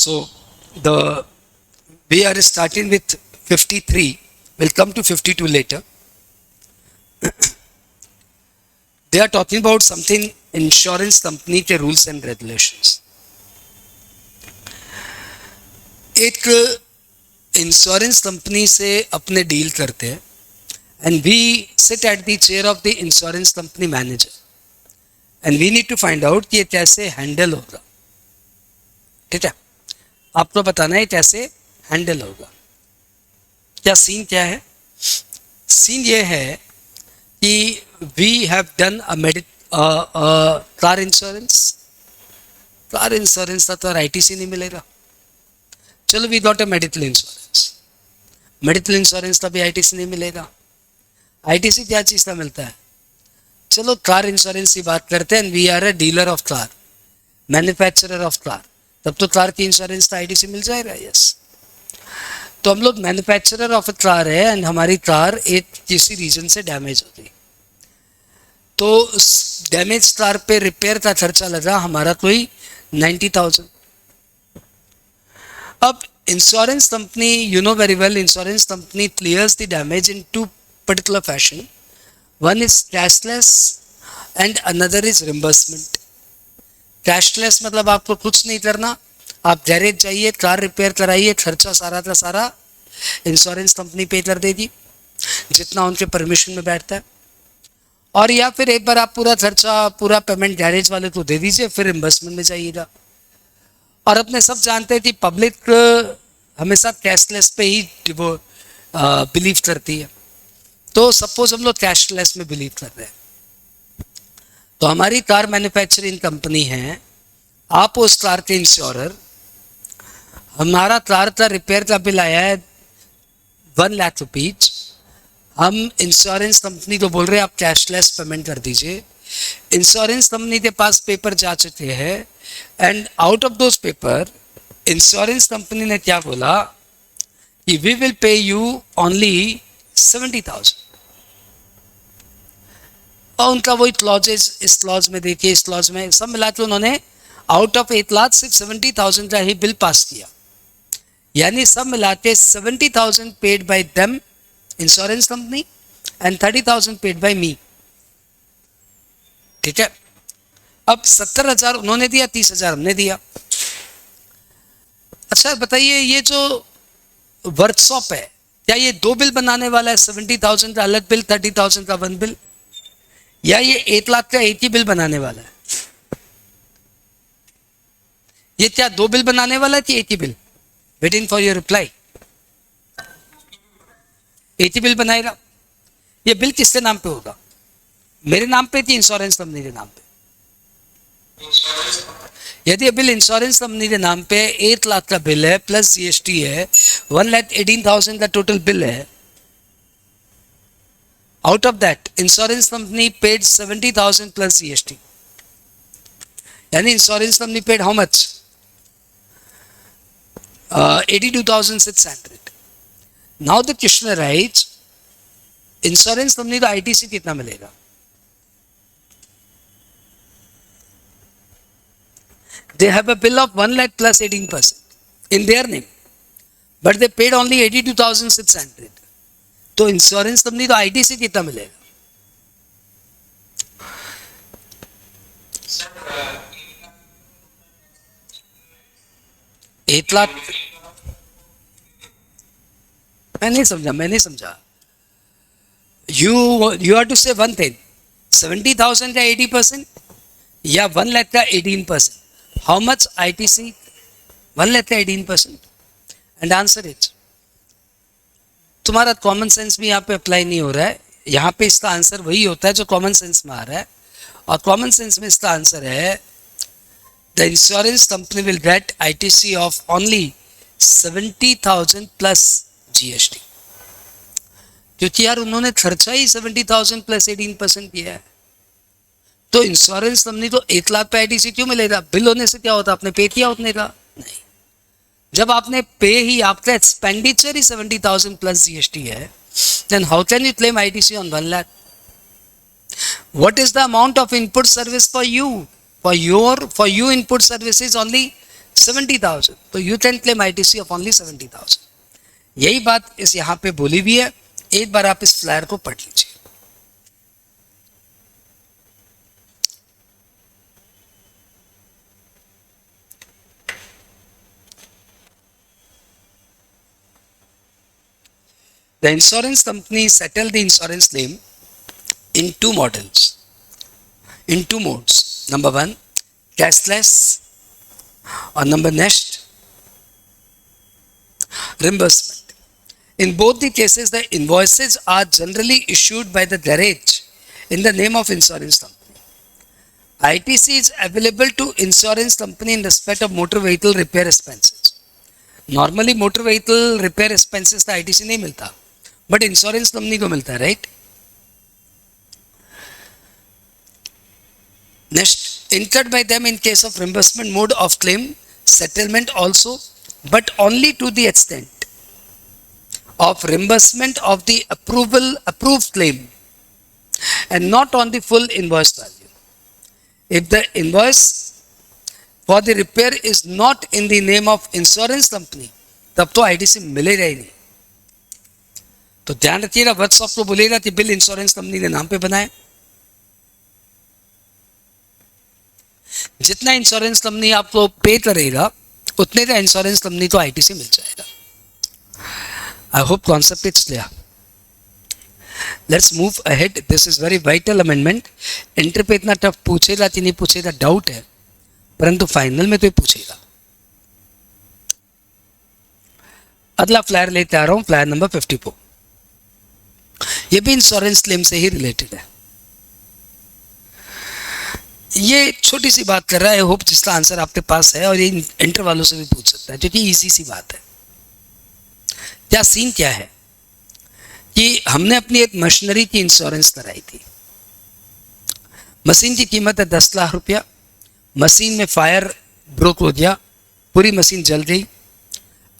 So we are starting with 53. We'll come to 52 later. They are talking about something insurance company के rules and regulations. एक insurance company से अपने deal करते हैं and we sit at the chair of the insurance company manager and we need to find out कि ये कैसे handle होगा. ठीक है, आपको बताना है कैसे हैंडल होगा. क्या सीन क्या है? सीन ये है कि we have done car insurance. Car insurance का तो आईटीसी नहीं मिलेगा. चलो we got a medical insurance. Medical insurance का भी आईटीसी नहीं मिलेगा. आईटीसी क्या चीज़ का मिलता है? चलो कार इंश्योरेंस की बात करते हैं. We are a dealer of car, manufacturer of car. तब तो कार की इंश्योरेंस का आईटीसी मिल जाएगा. यस, तो हम लोग मैन्युफैक्चरर ऑफ अ कार है एंड हमारी कार एक किसी रीजन से डैमेज होती, तो डैमेज कार पे रिपेयर का खर्चा लगा हमारा कोई 90,000. अब insurance company, you know very well, insurance company clears the damage in two particular fashion. One is cashless and another is reimbursement. Cashless मतलब आपको कुछ नहीं करना, आप गैरेज जाइए, कार रिपेयर कराइए, खर्चा सारा का सारा इंश्योरेंस कंपनी पे कर देगी जितना उनके परमिशन में बैठता है. और या फिर एक बार आप पूरा खर्चा, पूरा पेमेंट गैरेज वाले को दे दीजिए, फिर रिम्बर्समेंट में जाइएगा. और अपने सब जानते हैं कि पब्लिक हमेशा कैशलेस पे ही वो बिलीव करती है. तो सपोज हम लोग कैशलेस में बिलीव कर रहे हैं, तो हमारी कार मैन्युफैक्चरिंग कंपनी है, आप उस कार के इंश्योरर. हमारा कार का रिपेयर का बिल आया है 1 लाख रुपीज. हम इंश्योरेंस कंपनी को बोल रहे हैं आप कैशलेस पेमेंट कर दीजिए. इंश्योरेंस कंपनी के पास पेपर जा चुके हैं and out of those paper insurance company ने क्या बोला कि we will pay you only 70,000. और उनका वही क्लॉजेज, इस क्लॉज में देखिए, इस क्लॉज में सब मिला के उन्होंने आउट ऑफ 8 लाख सिर्फ 70,000 का ही बिल पास किया. यानी सब मिला के 70,000 paid by them, insurance company, and 30,000 paid by me. ठीक है, अब 70,000 उन्होंने दिया, 30,000 हमने दिया. अच्छा बताइए, ये जो वर्कशॉप है, क्या ये 2 बिल बनाने वाला है? 70,000 का अलग बिल, 30,000 का 1 बिल, या ये 1 लाख का एक ही बिल बनाने वाला है? ये क्या 2 बिल बनाने वाला है कि एक ही bill? Waiting for your reply. एक ही बिल बनाएगा. ये बिल किसके नाम पे होगा? मेरे नाम पे कि इंश्योरेंस कंपनी के नाम पे? यदि ये बिल इंश्योरेंस कंपनी के नाम पे 1 लाख का बिल है प्लस जीएसटी है, 1,18,000 का टोटल बिल है. Out of that insurance company paid 70,000 plus GST. यानी insurance company paid how much? 82,600. Now the question arise, insurance company का आईटीसी कितना मिलेगा? They have a bill of 1 lakh plus 18% in their name, but they paid only 82,600. तो insurance company तो ITC कितना मिलेगा? एक लाख. मैं नहीं समझा. You have to say one thing. 70,000 का 80% या 1 लाख का 18%. How much ITC? 1 lakh का 18%. And answer it. तुम्हारा कॉमन सेंस भी यहाँ पे अप्लाई नहीं हो रहा है. यहाँ पे इसका आंसर वही होता है जो कॉमन सेंस में आ रहा है, और कॉमन सेंस में इसका आंसर है the insurance company will get ITC of only 70,000 plus GST. क्योंकि यार उन्होंने खर्चा ही 70,000 प्लस 18% किया है. तो इंश्योरेंस कंपनी तो 1 लाख पे आईटीसी क्यों मिलेगा? बिल होने से क्या होता? आपने पे किया उतने का? नहीं. जब आपने पे ही, आपका एक्सपेंडिचर ही 70,000 प्लस जीएसटी है, then how can you claim ITC on 1 lakh? What is the amount of input service for you? For you input service is only 70,000, तो you can claim ITC of only 70,000। यही बात इस यहाँ पे बोली भी है। एक बार आप इस फ्लायर को पढ़ लीजिए। The insurance company settled the insurance claim in two models, in two modes. Number one, cashless, or number next, reimbursement. In both the cases, the invoices are generally issued by the garage in the name of insurance company. ITC is available to insurance company in respect of motor vehicle repair expenses. Normally motor vehicle repair expenses का ITC नहीं मिलता, but insurance company को मिलता है, right? Next, incurred by them in case of reimbursement mode of claim settlement also, but only to the extent of reimbursement of the approved claim and not on the full invoice value. If the invoice for the repair is not in the name of insurance company, तब तो ITC मिलेगा ही नहीं। तो ध्यान रखिएगा, workshop को बोलेगा कि बिल इंश्योरेंस कंपनी के नाम पे बनाए। जितना इंश्योरेंस कंपनी आपको पे करेगा उतने का इंश्योरेंस कंपनी को आईटीसी मिल जाएगा। आई hope concept is clear. Let's move ahead. This is very vital amendment. Inter पे इतना टफ पूछेगा कि नहीं पूछेगा डाउट है, परंतु फाइनल में तो ये पूछेगा। अगला फ्लायर लेते आ रहा हूं, फ्लायर नंबर 54। ये भी इंश्योरेंस क्लेम से ही रिलेटेड है। ये छोटी सी बात कर रहा है, होप जिसका आंसर आपके पास है, और ये इंटर वालों से भी पूछ सकता है क्योंकि इजी सी बात है। क्या सीन क्या है कि हमने अपनी एक मशीनरी की इंश्योरेंस कराई थी। मशीन की कीमत है 10 लाख रुपया। मशीन में फायर ब्रोक हो गया, पूरी मशीन जल गई।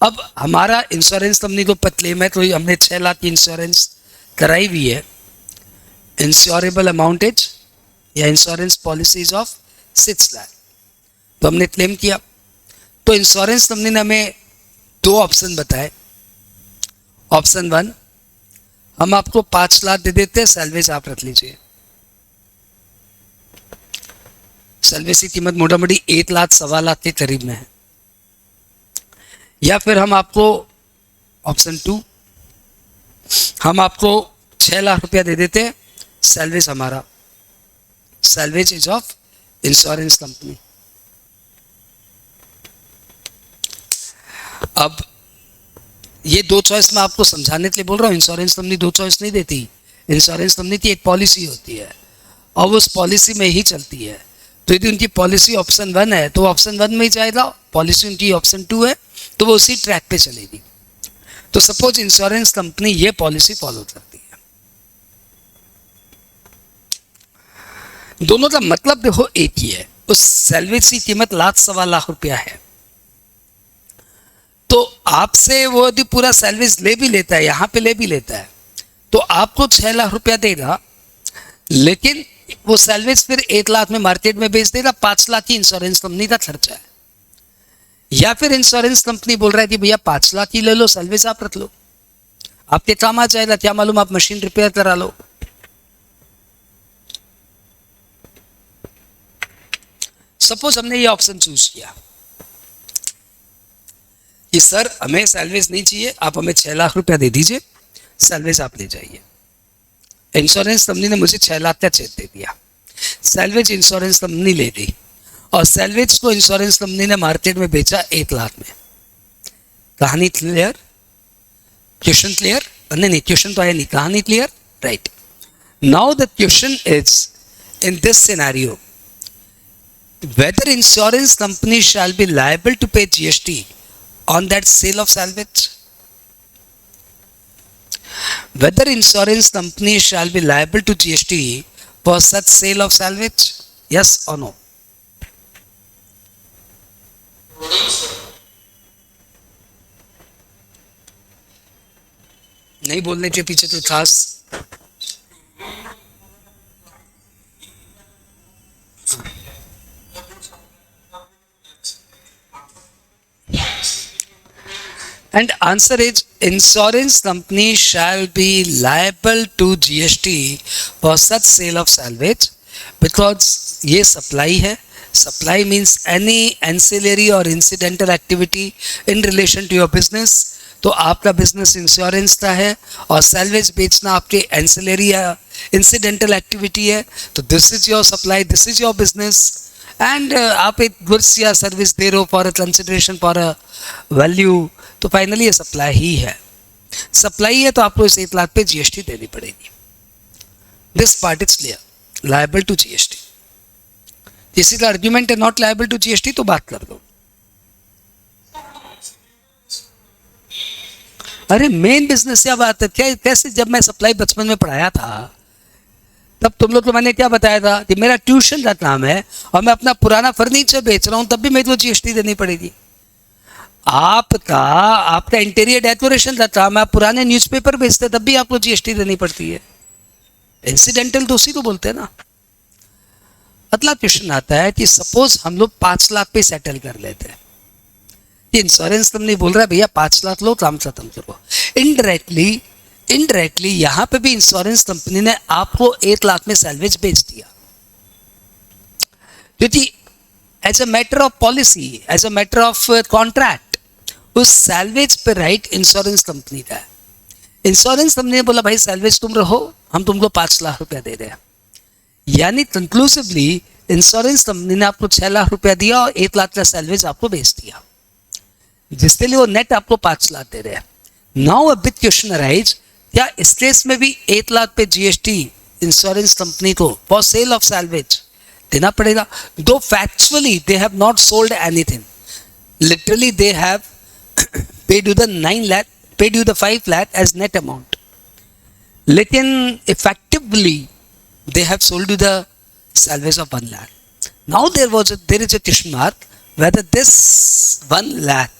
अब हमारा इंश्योरेंस कंपनी को क्लेम है, तो हमने 6 लाख की इंश्योरेंस कराई हुई है। इंश्योरेबल अमाउंट इज या इंश्योरेंस पॉलिसीज ऑफ 6 लाख, तो हमने क्लेम किया। तो इंश्योरेंस कंपनी ने हमें 2 ऑप्शन बताए। ऑप्शन 1, हम आपको 5 लाख दे देते हैं, सैलवेज आप रख लीजिए। सैलवेज की कीमत मोटा मोटी 1 लाख 1.25 लाख के करीब में है। या फिर हम आपको ऑप्शन 2, हम आपको 6 लाख रुपया दे देते हैं, सैलवेज हमारा, salvage is of insurance company. अब ये 2 चॉइस मैं आपको समझाने के लिए बोल रहा हूँ। इंश्योरेंस कंपनी 2 चॉइस नहीं देती। इंश्योरेंस कंपनी की एक पॉलिसी होती है और वो उस पॉलिसी में ही चलती है। तो यदि उनकी पॉलिसी ऑप्शन 1 है तो ऑप्शन 1 में ही जाएगा, पॉलिसी उनकी ऑप्शन 2 है तो वो उसी ट्रैक पे चलेगी। तो सपोज इंश्योरेंस कंपनी ये पॉलिसी फॉलो करती है। दोनों का मतलब देखो एक ही है। उस सैलवेज की कीमत 1 लाख 1.25 लाख रुपया है, तो आपसे वो यदि पूरा सैलवेज ले भी लेता है, यहां पे ले भी लेता है, तो आपको 6 लाख रुपया देगा, लेकिन वो सैलवेज फिर 1 लाख में मार्केट में बेच देगा। 5 लाख की इंश्योरेंस कंपनी का खर्चा है। या फिर इंश्योरेंस कंपनी बोल रहा है कि भैया 5 लाख की ले लो, सैलवेज आप रख लो, आपके काम आ जाएगा। क्या मालूम आप मशीन रिपेयर करा लो। सपोज हमने ये ऑप्शन चूज किया कि सर हमें सैलवेज नहीं चाहिए, आप हमें 6 लाख रुपया दे दीजिए, सैलवेज आप ले जाइए। इंश्योरेंस कंपनी ने मुझे 6 लाख का चेक दे दिया, सैलवेज इंश्योरेंस कंपनी ले गई और सैलवेज को इंश्योरेंस कंपनी ने मार्केट में बेचा 1 लाख में। कहानी क्लियर? Question clear? नहीं, क्वेश्चन तो आया नहीं, कहानी clear, right. Now the question is in this scenario whether insurance company shall be liable to pay GST on that sale of salvage. Whether insurance company shall be liable to GST for such sale of salvage, yes or no? नहीं बोलने के पीछे कोई खास And answer is insurance company shall be liable to GST for such sale of salvage because ये supply है. Supply means any ancillary or incidental activity in relation to your business. तो आपका बिजनेस इंश्योरेंस का है और salvage बेचना आपके ancillary या इंसिडेंटल एक्टिविटी है. तो this is your supply, this is your business and आप एक गुड्स या सर्विस दे रहे हो for a consideration for a value. तो फाइनली ये सप्लाई ही है. सप्लाई है तो आपको इस 1 लाख पे जीएसटी देनी पड़ेगी. This part is clear. Liable to GST. किसी का आर्ग्यूमेंट है नॉट लायबल टू जीएसटी तो बात कर दो. अरे मेन बिजनेस क्या बात है. क्या कैसे जब मैं सप्लाई बचपन में पढ़ाया था तब तुम लोग को मैंने क्या बताया था कि मेरा ट्यूशन का काम है और मैं अपना पुराना फर्नीचर बेच रहा हूं तब भी मेरे को जीएसटी देनी पड़ेगी. आपका इंटीरियर डेकोरेशन का काम है, आप पुराने न्यूज़पेपर बेचते तब भी आपको जीएसटी देनी पड़ती है. इंसिडेंटल तो उसी को बोलते हैं ना. अगला क्वेश्चन आता है कि सपोज हम लोग 5 लाख पे सेटल कर लेते हैं. इंश्योरेंस कंपनी बोल रहा है भैया 5 लाख लो काम खत्म करो. इनडायरेक्टली यहां पे भी इंश्योरेंस कंपनी ने आपको 1 लाख में सैलवेज बेच दिया क्योंकि as a matter of policy, as a matter of contract उस सैलवेज पे राइट इंश्योरेंस कंपनी का है. इंश्योरेंस कंपनी ने बोला भाई सैलवेज तुम रहो, हम तुमको 5 लाख रुपया दे रहे हैं. यानी कंक्लूसिवली इंश्योरेंस कंपनी ने आपको 6 लाख रुपया दिया और 1 लाख का सैलवेज आपको बेच दिया जिसके लिए वो नेट आपको 5 लाख दे रहे हैं. Now a big question arise, क्या इस केस में भी 1 लाख पे जीएसटी इंश्योरेंस कंपनी को फॉर सेल ऑफ सैलवेज देना पड़ेगा? Though factually they have not sold anything. Literally they have paid you the 9 lakh, paid you the 5 lakh as net amount. लेकिन effectively they have sold you the salvage of 1 lakh. Now there is a question mark whether this 1 lakh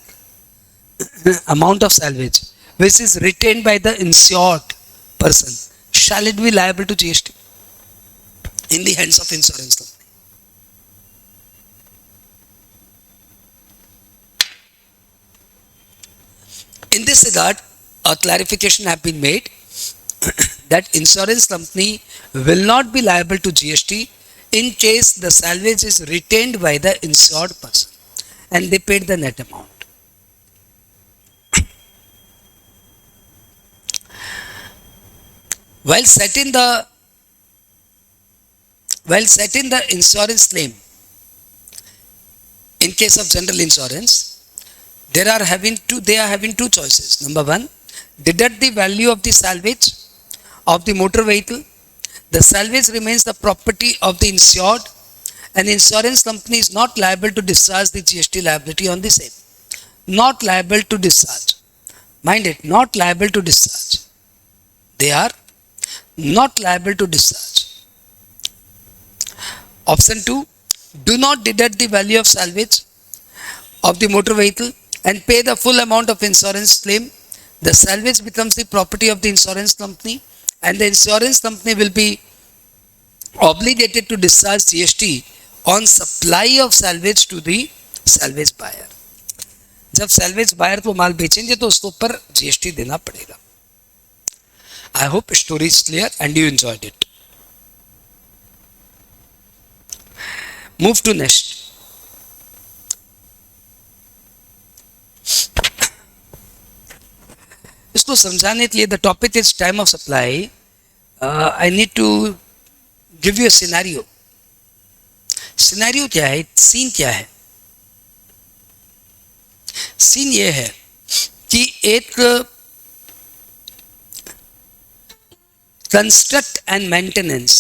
amount of salvage which is retained by the insured person shall it be liable to GST in the hands of insurance company. In this regard, a clarification have been made that insurance company will not be liable to GST in case the salvage is retained by the insured person and they paid the net amount. While setting the insurance claim in case of general insurance, they are having two choices. Number one, deduct the value of the salvage of the motor vehicle. The salvage remains the property of the insured and insurance company is not liable to discharge the GST liability on the same. Not liable to discharge. Mind it, not liable to discharge. They are not liable to discharge. Option 2, do not deduct the value of salvage of the motor vehicle and pay the full amount of insurance claim. The salvage becomes the property of the insurance company and the insurance company will be obligated to discharge GST on supply of salvage to the salvage buyer. जब salvage buyer को माल बेचेंगे तो उसके ऊपर GST देना पड़ेगा. I hope story is clear and you enjoyed it. Move to next. इसको समझाने के लिए the topic is time of supply. I need to give you a scenario. Scenario क्या है, सीन क्या है? सीन ये है कि एक कंस्ट्रक्ट एंड मेंटेनेंस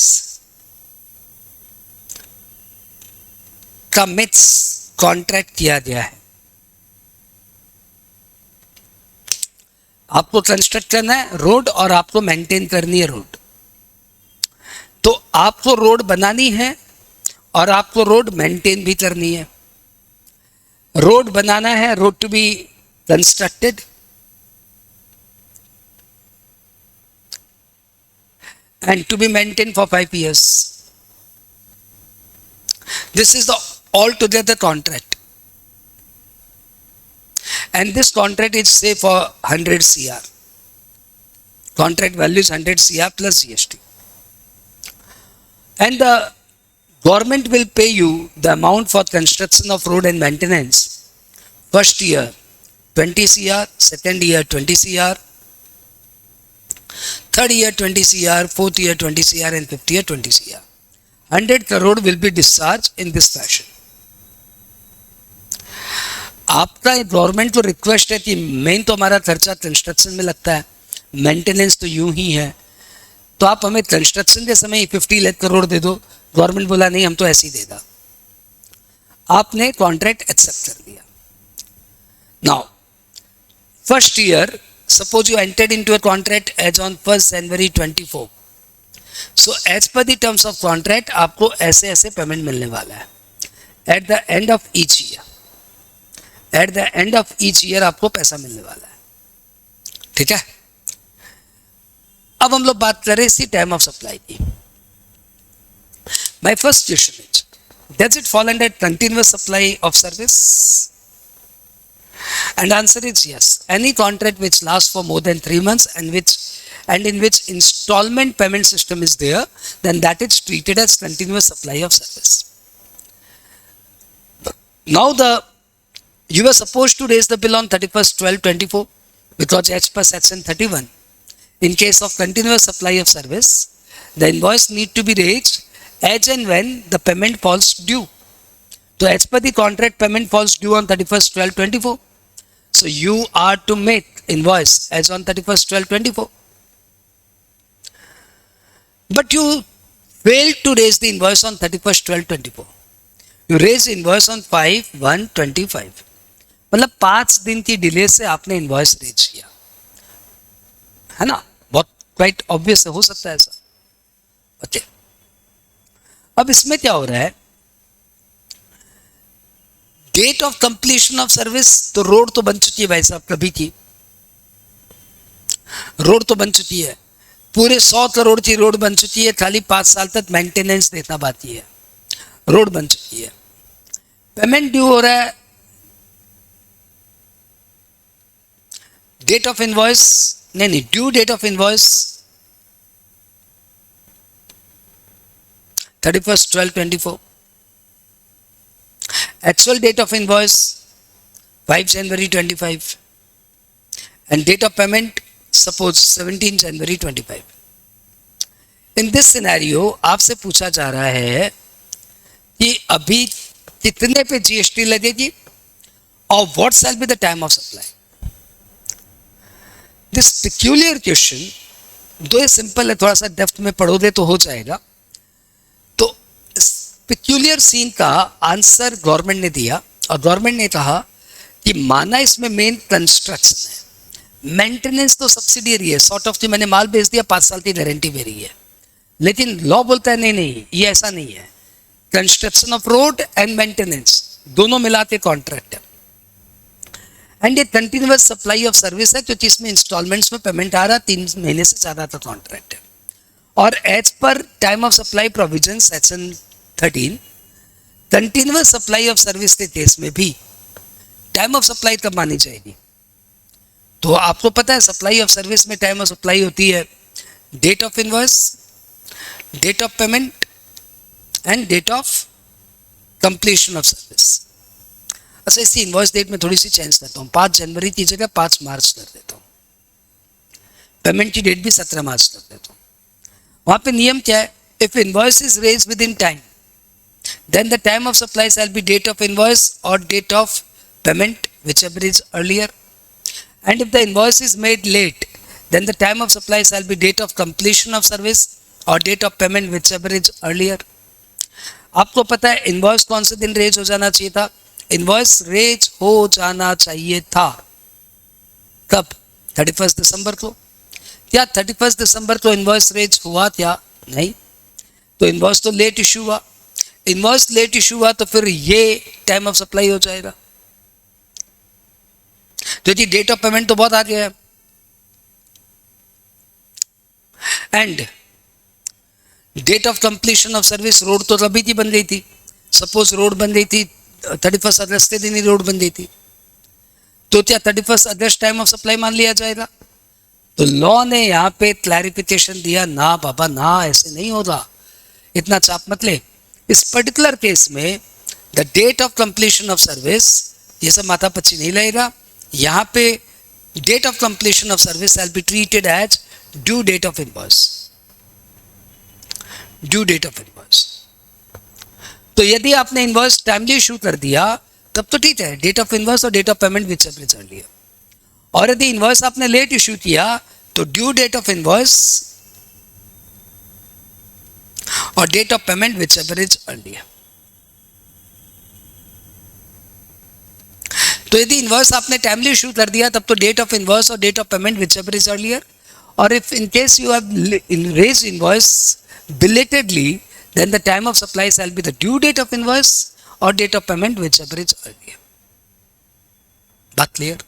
का मिक्स कॉन्ट्रैक्ट किया गया है. आपको कंस्ट्रक्ट करना है रोड और आपको मेंटेन करनी है रोड. तो आपको रोड बनानी है और आपको रोड मेंटेन भी करनी है. रोड बनाना है, road to be constructed, and to be maintained for 5 years. This is the altogether contract. and this contract is say for 100 CR. Contract value is 100 CR plus GST. And the government will pay you the amount for construction of road and maintenance. First year 20 CR, second year 20 CR, third year 20 CR, fourth year 20 CR and fifth year 20 CR. 100 crore will be discharged in this fashion. आपका government को request है कि main तो हमारा खर्चा construction में लगता है, मेंटेनेंस तो यूं ही है, तो आप हमें कंस्ट्रक्शन के समय 50 लाख करोड़ दे दो। गवर्नमेंट बोला नहीं, हम तो ऐसे ही देगा। आपने कॉन्ट्रैक्ट एक्सेप्ट कर दिया। Now first year suppose you entered into a contract as on 1 January 24, so as per the terms of contract आपको ऐसे ऐसे पेमेंट मिलने वाला है at the end of each year. At the end of each year आपको पैसा मिलने वाला है, ठीक है। अब हम लोग बात करें इसी टाइम ऑफ सप्लाई की। My first question is, does it fall under continuous supply of service? And answer is yes. Any contract which lasts for more than 3 months and in which installment payment system is there, then that is treated as continuous supply of service. Now you were supposed to raise the bill on 31st/12/24 because as per section 31, in case of continuous supply of service, the invoice need to be raised as and when the payment falls due. So as per the contract, payment falls due on 31st/12/24. So you are to make invoice as on 31st/12/24. But you failed to raise the invoice on 31st/12/24. You raised invoice on 5/1/25. मतलब 5 दिन की delay से आपने invoice raise किया, है ना। बहुत quite obvious हो सकता है ऐसा। ओके, अब इसमें क्या हो रहा है, date of completion of service, तो रोड तो बन चुकी है भाई साहब, कभी की रोड तो बन चुकी है, पूरे 100 करोड़ की रोड बन चुकी है, खाली 5 साल तक मेंटेनेंस देना बाकी है, रोड बन चुकी है। पेमेंट ड्यू हो रहा है, डेट ऑफ इनवॉइस नहीं, due date of invoice 31st/12/24, actual date of invoice 5 January 25, and date of payment suppose 17 January 25. In this scenario आपसे पूछा जा रहा है कि अभी कितने पे जीएसटी लगेगी और what shall be the time of supply. This peculiar question, दो ये सिंपल है, थोड़ा सा डेप्थ में पढ़ोगे तो हो जाएगा। तो पेक्यूलियर सीन का आंसर गवर्नमेंट ने दिया और गवर्नमेंट ने कहा कि माना इसमें मेन कंस्ट्रक्शन है, मेंटेनेंस तो सब्सिडियरी है, सॉर्ट ऑफ मैंने माल बेच दिया, 5 साल की गारंटी मेरी है, लेकिन लॉ बोलता है नहीं नहीं ये ऐसा नहीं है, construction of road and maintenance दोनों मिला के कॉन्ट्रैक्ट है एंड ये कंटिन्यूअस सप्लाई ऑफ सर्विस है, क्योंकि इसमें इंस्टॉलमेंट्स में पेमेंट आ रहा, 3 महीने से ज्यादा का कॉन्ट्रैक्ट है। और as per time of supply provision section 13, continuous supply of service के केस में भी टाइम ऑफ सप्लाई कब मानी जाएगी? तो आपको पता है सप्लाई ऑफ सर्विस में टाइम ऑफ सप्लाई होती है date of invoice, date of payment and date of completion of service. अच्छा, इसी इनवॉइस डेट में थोड़ी सी चेंज करता हूँ, 5 जनवरी की जगह 5 मार्च कर देता हूँ, पेमेंट की डेट भी 17 मार्च कर देता हूँ। वहां पे नियम क्या है, if invoice is raise within time then the time of supply shall be date of invoice or date of payment, whichever is earlier. And if the invoice is made late, then the time of supply shall be date of completion of service or date of payment, whichever is earlier. आपको पता है invoice कौन से दिन raise हो जाना चाहिए था? इनवॉइस रेज हो जाना चाहिए था कब? 31 दिसंबर को। क्या 31 दिसंबर को इनवॉइस रेज हुआ? क्या नहीं, तो इनवॉइस तो लेट इशू हुआ। इनवॉइस लेट इशू हुआ तो फिर ये टाइम ऑफ सप्लाई हो जाएगा। तो जी डेट ऑफ पेमेंट तो बहुत आगे है। And date of completion of service, road तो तभी की बन गई थी, सपोज रोड बन गई थी 31 अगस्त के दिन ही रोड बन गई थी, तो क्या 31 अगस्त टाइम ऑफ सप्लाई मान लिया जाएगा? तो लॉ ने यहाँ पे क्लैरिफिकेशन दिया, ना बाबा ना, ऐसे नहीं होगा, इतना चाप मत ले। इस पर्टिकुलर केस में the date of completion of service, ये सब माथा पच्ची नहीं लगेगा। यहाँ पे date of completion of service shall be treated as due date of invoice, due date of invoice. तो यदि आपने इनवॉइस टाइमली इशू कर दिया तब तो ठीक है, डेट ऑफ इनवॉइस और date of payment whichever is earlier. और यदि इनवॉइस आपने लेट इशू किया तो ड्यू डेट ऑफ इनवॉइस और date of payment whichever is earlier. तो यदि इनवॉइस आपने टाइमली इशू कर दिया तब तो डेट ऑफ इनवॉइस और date of payment whichever is earlier. और if in case you have raised invoice belatedly, then the time of supply shall be the due date of invoice or date of payment whichever is earlier. बात clear?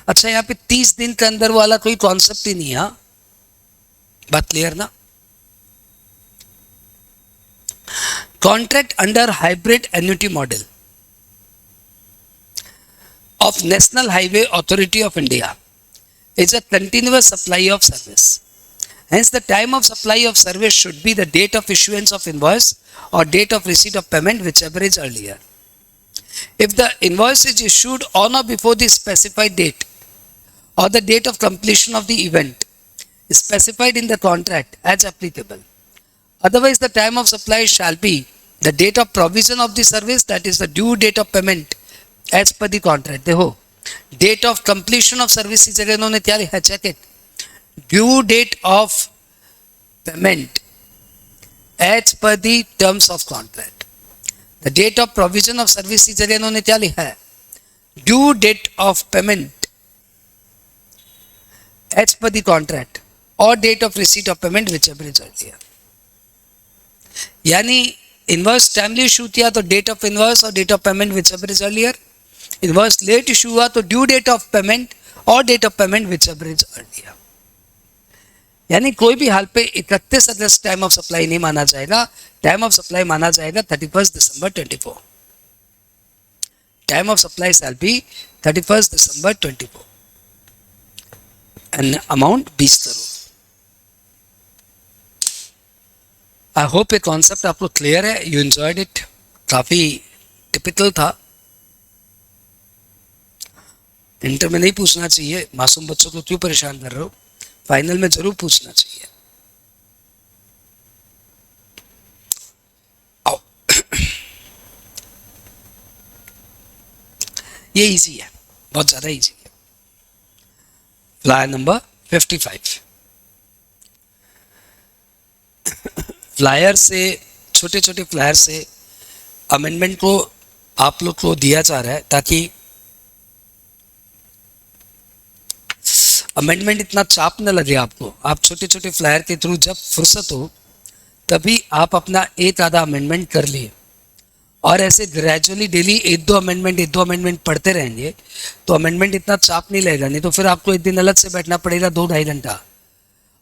अच्छा, यहाँ पे 30 दिन के अंदर वाला कोई कॉन्सेप्ट ही नहीं है। बात क्लियर ना? Contract under hybrid annuity model of national highway authority of India is a continuous supply of service. Hence, the time of supply of service should be the date of issuance of invoice or date of receipt of payment, whichever is earlier. If the invoice is issued on or before the specified date or the date of completion of the event specified in the contract as applicable, otherwise the time of supply shall be the date of provision of the service, that is the due date of payment as per the contract. देखो, date of completion of service की जगह इन्होंने क्या लिखा? Check it, due date of payment as per the terms of contract. The date of provision of service की जगह इन्होंने क्या लिखा है? Due date of payment as per the contract or date of receipt of payment whichever is earlier. यानी invoice timely issue किया तो date of invoice और date of payment whichever is earlier. Invoice late issue हुआ तो due date of payment और date of payment whichever is earlier. यानी कोई भी हाल पे 31 अगस्त टाइम ऑफ सप्लाई नहीं माना जाएगा, टाइम ऑफ सप्लाई माना जाएगा 31 दिसंबर 24। Time of supply shall B 31 December 24 and amount 20 crore. I hope ये कॉन्सेप्ट आपको क्लियर है, यू एंजॉयड इट। काफी टिपिकल था, इंटर में नहीं पूछना चाहिए, मासूम बच्चों को क्यों परेशान कर रहे हो, फाइनल में जरूर पूछना चाहिए। आओ ये इजी है, बहुत ज्यादा इजी है। Flyer number 55। फ्लायर से, छोटे छोटे फ्लायर से अमेंडमेंट को आप लोग को दिया जा रहा है ताकि अमेंडमेंट इतना चाप न लगे आपको। आप छोटे छोटे फ्लायर के थ्रू जब फुर्सत हो तभी आप अपना एक आधा अमेंडमेंट कर लिए, और ऐसे ग्रेजुअली डेली एक दो अमेंडमेंट पढ़ते रहेंगे तो अमेंडमेंट इतना चाप नहीं लगेगा। नहीं तो फिर आपको एक दिन अलग से बैठना पड़ेगा 2-2.5 घंटा,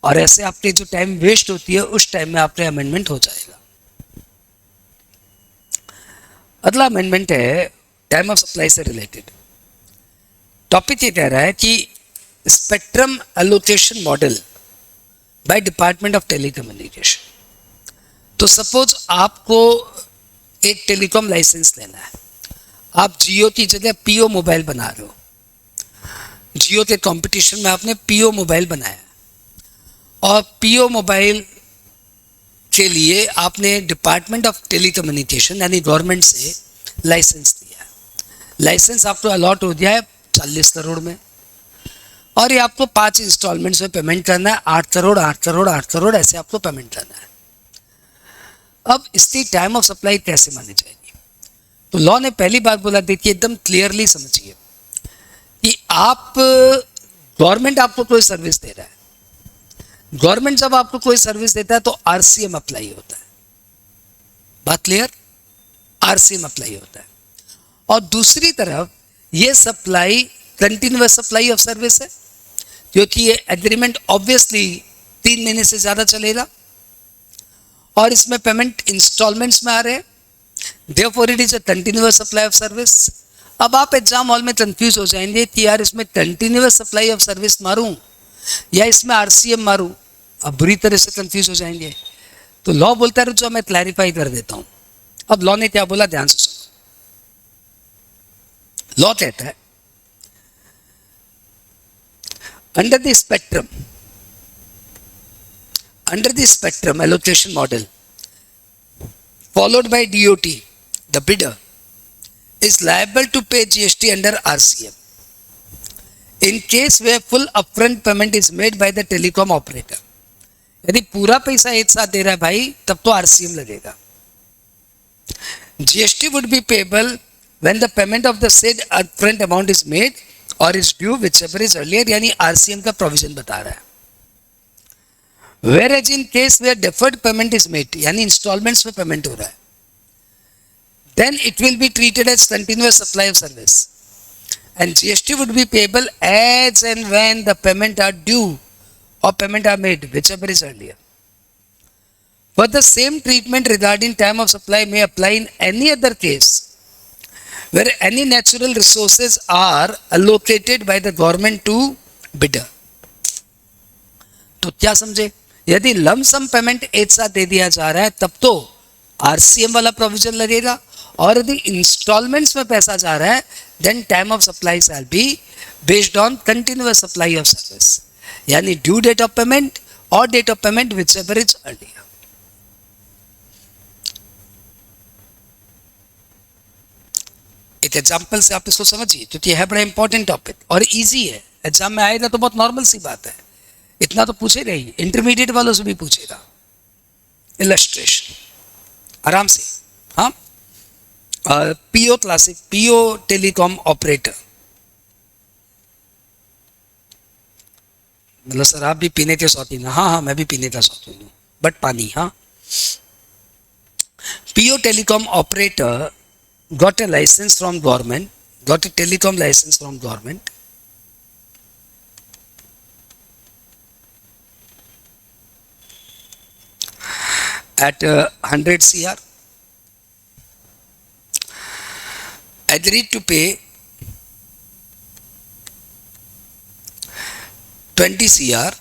और ऐसे आपके जो टाइम वेस्ट होती है उस टाइम में आपके अमेंडमेंट हो जाएगा। अगला अमेंडमेंट है टाइम ऑफ सप्लाई से रिलेटेड। टॉपिक ये कह रहा है कि spectrum allocation model by department of telecommunication. तो सपोज आपको एक टेलीकॉम लाइसेंस लेना है, आप जियो की जगह पीओ मोबाइल बना रहे हो। जियो के कंपटीशन में आपने पीओ मोबाइल बनाया और पीओ मोबाइल के लिए आपने डिपार्टमेंट ऑफ टेलीकम्युनिकेशन यानी गवर्नमेंट से लाइसेंस दिया। लाइसेंस आपको अलॉट हो गया है 40 करोड़ में, और ये आपको 5 इंस्टॉलमेंट्स में पेमेंट करना है, 8 करोड़ 8 करोड़ 8 करोड़ ऐसे आपको पेमेंट करना है। अब इसकी टाइम ऑफ सप्लाई कैसे मानी जाएगी? तो लॉ ने पहली बात बोला, देखिए एकदम क्लियरली समझिए कि आप, गवर्नमेंट आपको कोई सर्विस दे रहा है, गवर्नमेंट जब आपको कोई सर्विस देता है तो आरसीएम अप्लाई होता है। बात क्लियर? आरसीएम अप्लाई होता है। और दूसरी तरफ ये supply continuous supply of service है, क्योंकि ये एग्रीमेंट ऑब्वियसली 3 महीने से ज्यादा चलेगा, और इसमें पेमेंट इंस्टॉलमेंट्स में आ रहे हैं, Therefore it is a continuous supply of service. अब आप एग्जाम हॉल में कंफ्यूज हो जाएंगे कि यार इसमें कंटिन्यूअस सप्लाई ऑफ सर्विस मारूं या इसमें आरसीएम मारूं, अब बुरी तरह से कंफ्यूज हो जाएंगे। तो लॉ बोलता है, जो मैं क्लैरिफाई कर देता हूं। अब लॉ ने क्या बोला, ध्यान से सुनो। लॉ कहता है, under the spectrum allocation model followed by DOT, the bidder is liable to pay GST under RCM in case where full upfront payment is made by the telecom operator. यदि पूरा पैसा एक साथ दे रहा है भाई, तब तो RCM लगेगा। GST would be payable when the payment of the said upfront amount is made or is due whichever is earlier, यानी RCM का प्रोविजन बता रहा है। Whereas in case where deferred payment is made, यानी installments में payment हो रहा है, then it will be treated as continuous supply of service and GST would be payable as and when the payment are due or payment are made, whichever is earlier. For the same treatment regarding time of supply may apply in any other case where any natural resources are allocated by the government to bidder. तो क्या समझे, यदि lump sum payment एक साथ दे दिया जा रहा है तब तो आरसीएम वाला प्रोविजन लगेगा, और यदि इंस्टॉलमेंट्स में पैसा जा रहा है then time of supply shall be based on continuous supply of service, यानी ड्यू डेट ऑफ पेमेंट और date of payment whichever is earlier. एक एग्जाम्पल से आप इसको समझिए, क्योंकि यह है बड़ा इंपॉर्टेंट टॉपिक और इजी है। एग्जाम में आएगा तो बहुत नॉर्मल सी बात है, इतना तो पूछेगा ही, इंटरमीडिएट वालों से भी पूछेगा। इलस्ट्रेशन आराम से, हाँ। PO classic, PO telecom operator, मतलब सर आप भी पीने के शौकीन? हाँ हाँ, मैं भी पीने का शौकीन हूँ, बट पानी, हाँ। PO telecom operator got a license from government, got a telecom license from government, at 100 CR, agreed to pay 20 CR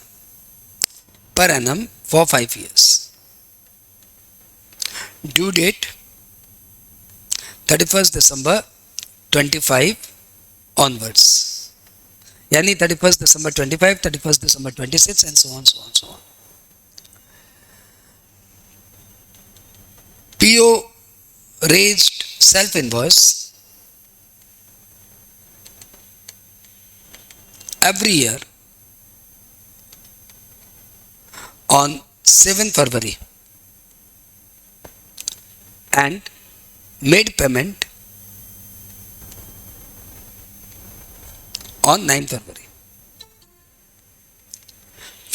per annum for 5 years. Due date 31st December 25 onwards, यानी 31st December 25, 31st December 26 and so on, so on, so on. PO raised self-invoice every year on 7th February and made payment on 9th February.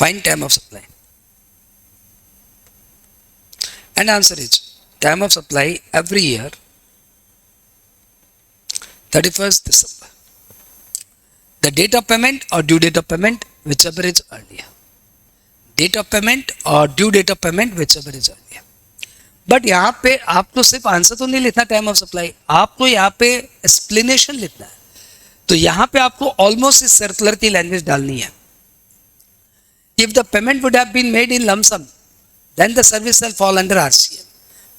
Find time of supply. And answer is time of supply every year 31st December. The date of payment or due date of payment, whichever is earlier. Date of payment or due date of payment, whichever is earlier. But यहाँ पे आपको सिर्फ answer तो नहीं लिखना time of supply, आपको यहाँ पे एक्सप्लेनेशन लिखना है। तो यहाँ पे आपको ऑलमोस्ट इस सर्कुलर की लैंग्वेज डालनी है। If the payment would have been made in lump sum then the service shall fall under RCM,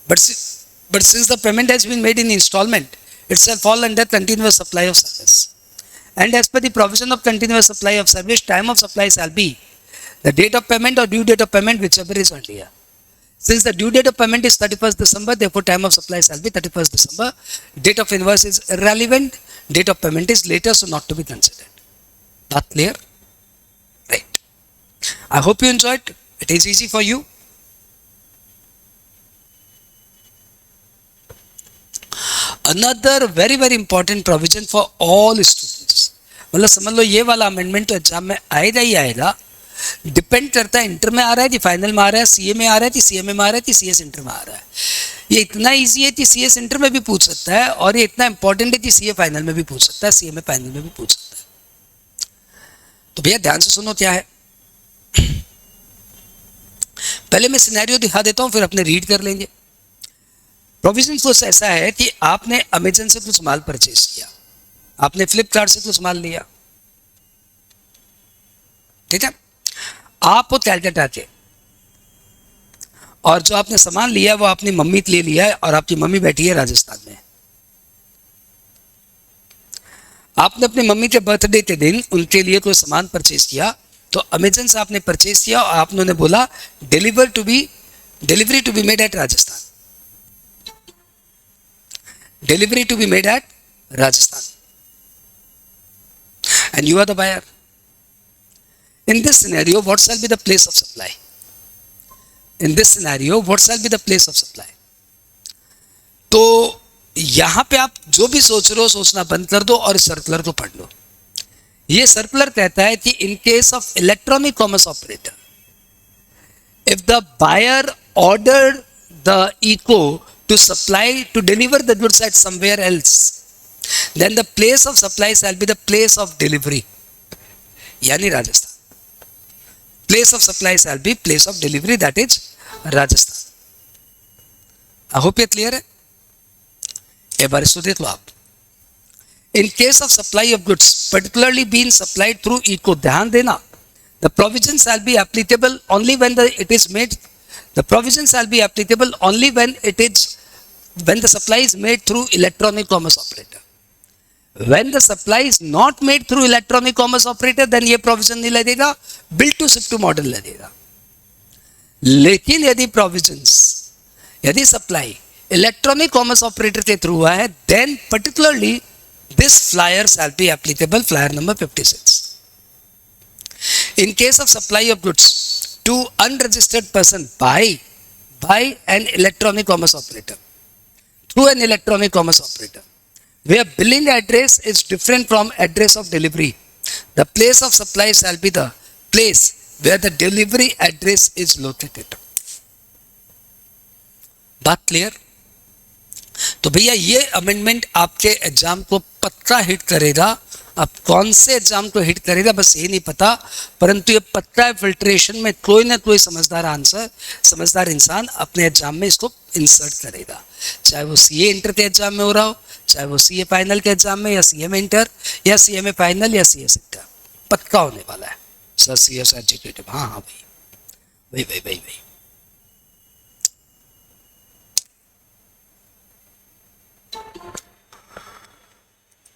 but since the payment has been made in instalment it shall fall under continuous supply of service, and as per the provision of continuous supply of service time of supply shall be the date of payment or due date of payment whichever is earlier. Since the due date of payment is 31st December, therefore time of supply shall be 31st December. Date of invoice is irrelevant. Date of payment is later, so not to be considered. That clear? Right. I hope you enjoyed. It is easy for you. Another very very important provision for all students. मतलब समझ लो ये वाला amendment तो exam में आएगा ही आएगा। Depend करता है इंटर में आ रहा है कि फाइनल में आ रहा है, सीए में आ रहा है कि सीएमए में आ रहा है कि सीएस इंटर में आ रहा है। ये इतना इजी है कि सीएस इंटर में भी पूछ सकता है, और ये इतना इंपॉर्टेंट है कि सीए फाइनल में भी पूछ सकता है, सीएमए फाइनल में भी पूछ सकता है। तो भैया ध्यान से सुनो क्या है। पहले मैं सिनेरियो दिखा देता हूं, फिर अपने रीड कर लेंगे। प्रोविजन फ्लोस ऐसा है कि आपने अमेजन से कुछ माल परचेज किया, आपने फ्लिपकार्ट से कुछ माल लिया, ठीक है, आप वो कैलकाटा थे और जो आपने सामान लिया वो अपनी मम्मी के लिए लिया है और आपकी मम्मी बैठी है राजस्थान में। आपने अपनी मम्मी के बर्थडे के दिन उनके लिए कोई सामान परचेज किया, तो अमेजन से आपने परचेज किया और आपने उन्हें बोला delivery to be made at Rajasthan, delivery to be made at Rajasthan, and you are the buyer. In this scenario, what shall be the place of supply? In this scenario, what shall be the place of supply? तो यहां पे आप जो भी सोच रहे हो सोचना बंद कर दो और इस सर्कुलर को पढ़ लो। ये सर्कुलर कहता है कि in case of electronic commerce operator, if the buyer order the ECO to supply to deliver the goods at somewhere else, then the place of supply shall be the place of delivery, यानी Rajasthan. Place of supply shall be place of delivery, that is Rajasthan. I hope ये clear है। एक बार इसको देख लो आप। In case of supply of goods, particularly being supplied through eco, ध्यान देना, the provision shall be applicable only when it is made. The provision shall be applicable only when the supply is made through electronic commerce operator. When the supply is not made through electronic commerce operator, then ये provision नहीं लगेगा, build to ship to model लगेगा। लेकिन यदि supply electronic commerce operator के through हुआ है, then particularly this flyer shall be applicable, flyer number 56. In case of supply of goods to unregistered person by an electronic commerce operator, through an electronic commerce operator, where billing address is different from address of delivery, the place of supply shall be the place where the delivery address is located. बात clear? तो भैया ये amendment आपके exam को पक्का hit करेगा। अब कौन से एग्जाम को हिट करेगा बस ये नहीं पता, परंतु ये पक्का है फिल्ट्रेशन में कोई ना कोई समझदार इंसान अपने एग्जाम में इसको इंसर्ट करेगा, चाहे वो सीए इंटर के एग्जाम में हो रहा हो, चाहे वो सीए फाइनल के एग्जाम में, या सीए में इंटर, या सीए में फाइनल, या सीए इंटर, पक्का होने वाला है। सर सीएस एग्जीक्यूटिव, हाँ भाई।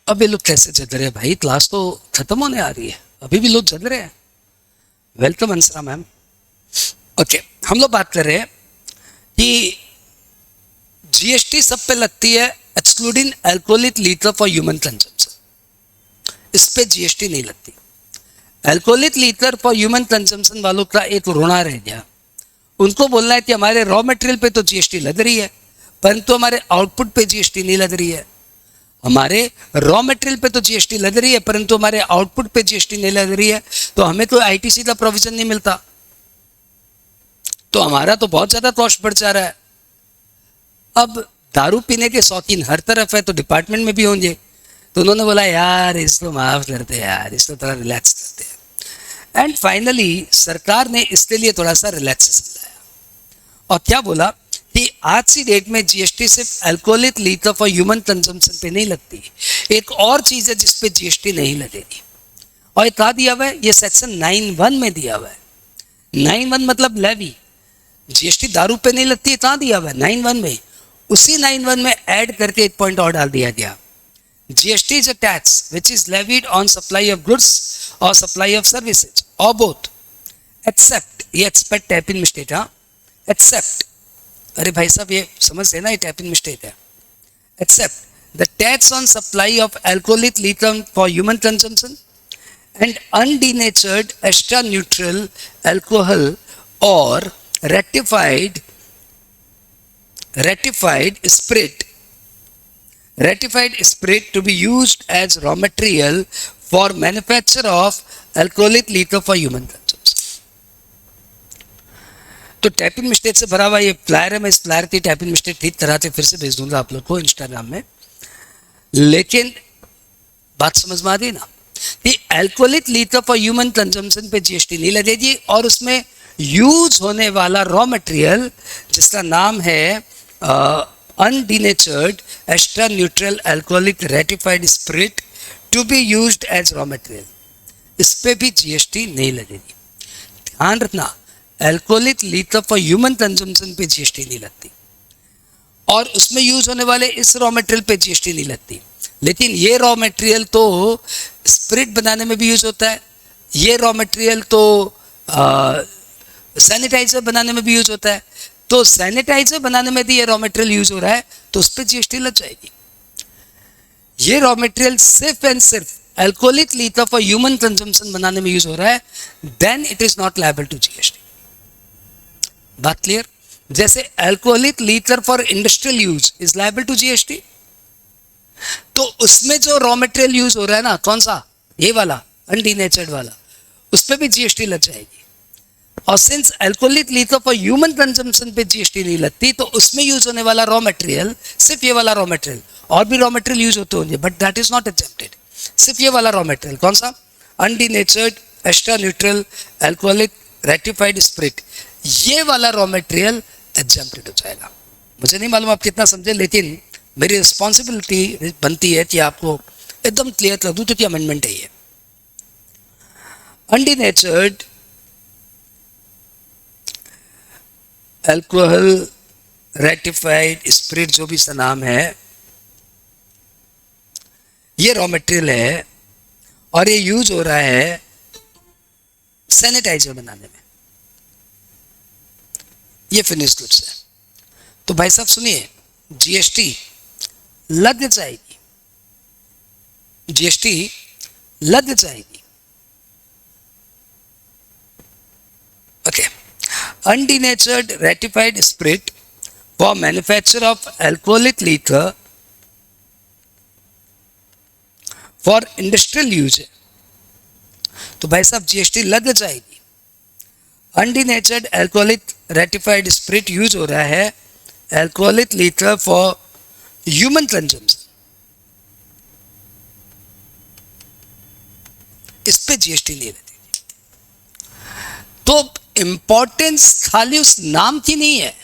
अब ये लोग कैसे जल रहे हैं भाई, क्लास तो खत्म होने आ रही है, अभी भी लोग जल रहे हैं। Welcome अंसरा ma'am. ओके, हम लोग बात कर रहे हैं कि जीएसटी सब पे लगती है excluding alcoholic liquor for human consumption, इस पे जीएसटी नहीं लगती। Alcoholic liquor for human consumption वालों का एक रोना रह गया, उनको बोलना है कि हमारे रॉ मटेरियल पे तो जीएसटी लग रही है, परंतु हमारे आउटपुट पे जीएसटी नहीं लग रही है। हमारे रॉ मटेरियल पे तो जीएसटी लग रही है, परंतु हमारे आउटपुट पे जीएसटी नहीं लग रही है, तो हमें तो आईटीसी का प्रोविजन नहीं मिलता, तो हमारा तो बहुत ज्यादा कॉस्ट बढ़ जा रहा है। अब दारू पीने के शौकीन हर तरफ है, तो डिपार्टमेंट में भी होंगे, तो उन्होंने बोला यार इसको माफ करते हैं यार, इसको थोड़ा रिलैक्स करते हैं। एंड फाइनली सरकार ने इसके लिए थोड़ा सा रिलैक्सेशन लाया और क्या बोला कि आज की डेट में जीएसटी सिर्फ alcoholic liquor for human consumption पे नहीं लगती, एक और चीज है जिसपे जीएसटी नहीं लगेगी, और कहा दिया हुआ है, ये सेक्शन 9(1) में दिया हुआ है। 9(1) मतलब लेवी, जीएसटी दारू पे नहीं लगती, कहाँ दिया हुआ है 9(1) में। उसी 9(1) में ऐड करके एक पॉइंट और डाल दिया गया, GST is a tax which is levied on supply of goods or supply of services or both, except, ये एक्सपेक्ट टैपिंग मिस्टेक, हाँ एक्सेप्ट, अरे भाई साहब ये समझ लेना ये टैपिंग मिस्टेक है। Except the tax on supply of alcoholic liquor for human consumption and undenatured extra neutral alcohol or ratified spirit to be used as raw material for manufacture of alcoholic liquor for human consumption. तो typing mistake से भरा हुआ ये flyer है, मैं इस flyer की typing mistake ठीक तरह से फिर से भेज दूंगा आप लोग को इंस्टाग्राम में, लेकिन बात समझ में आ गई ना कि alcoholic liquor for human consumption पे जीएसटी नहीं लगेगी, और उसमें यूज होने वाला रॉ मटेरियल जिसका नाम है undenatured extra neutral alcoholic ratified spirit to be used as raw material. इस पे भी जीएसटी नहीं लगेगी. ध्यान रखना, alcoholic liquor for human consumption पे जीएसटी नहीं लगती और उसमें यूज होने वाले इस रॉ मटेरियल पे जीएसटी नहीं लगती. लेकिन ये रॉ मटेरियल तो स्पिरिट बनाने में भी यूज होता है, ये रॉ मटेरियल तो सैनिटाइजर बनाने में भी यूज होता है. तो सैनिटाइजर बनाने में भी ये रॉ मटेरियल यूज हो रहा है तो उस पर जीएसटी लग जाएगी. ये रॉ मटेरियल सिर्फ एंड सिर्फ alcoholic liquor for human consumption बनाने में यूज हो रहा है, then it is not liable to GST. बात क्लियर? जैसे alcoholic liquor for industrial use is liable to GST, तो उसमें जो रॉ मटेरियल यूज हो रहा है ना, कौन सा, ये वाला अनडीनेचर्ड वाला, उस पर भी जीएसटी लग जाएगी. और since alcoholic liquor for human consumption पे जीएसटी नहीं लगती, तो उसमें यूज होने वाला रॉ मटेरियल, सिर्फ ये वाला रॉ मटेरियल, और भी रॉ मटेरियल यूज होते होंगे but that is not exempted. सिर्फ ये वाला रॉ मटेरियल, कौन सा, undenatured extra neutral alcoholic rectified spirit, ये वाला रॉ मटेरियल एग्जेम्प्टेड हो जाएगा. मुझे नहीं मालूम आप कितना समझे, लेकिन मेरी रिस्पॉन्सिबिलिटी बनती है कि आपको एकदम क्लियर कर दूं. तो क्या अमेंडमेंट है ये, अनडीनेचर्ड अल्कोहल रेक्टिफाइड स्पिरिट, जो भी इसका नाम है, ये रॉ मटेरियल है और ये यूज हो रहा है सैनिटाइजर बनाने में. ये फिनिश गुड्स है. तो भाई साहब सुनिए, जीएसटी लग जाएगी, जीएसटी लग जाएगी. Okay. Undenatured ratified spirit for manufacture of alcoholic liquor for industrial use है, तो भाई साहब जीएसटी लग जाएगी. Undenatured alcoholic ratified spirit use हो रहा है alcoholic liquor for human consumption, इस पे जीएसटी नहीं लगेगी. तो इंपॉर्टेंस खाली उस नाम की नहीं है,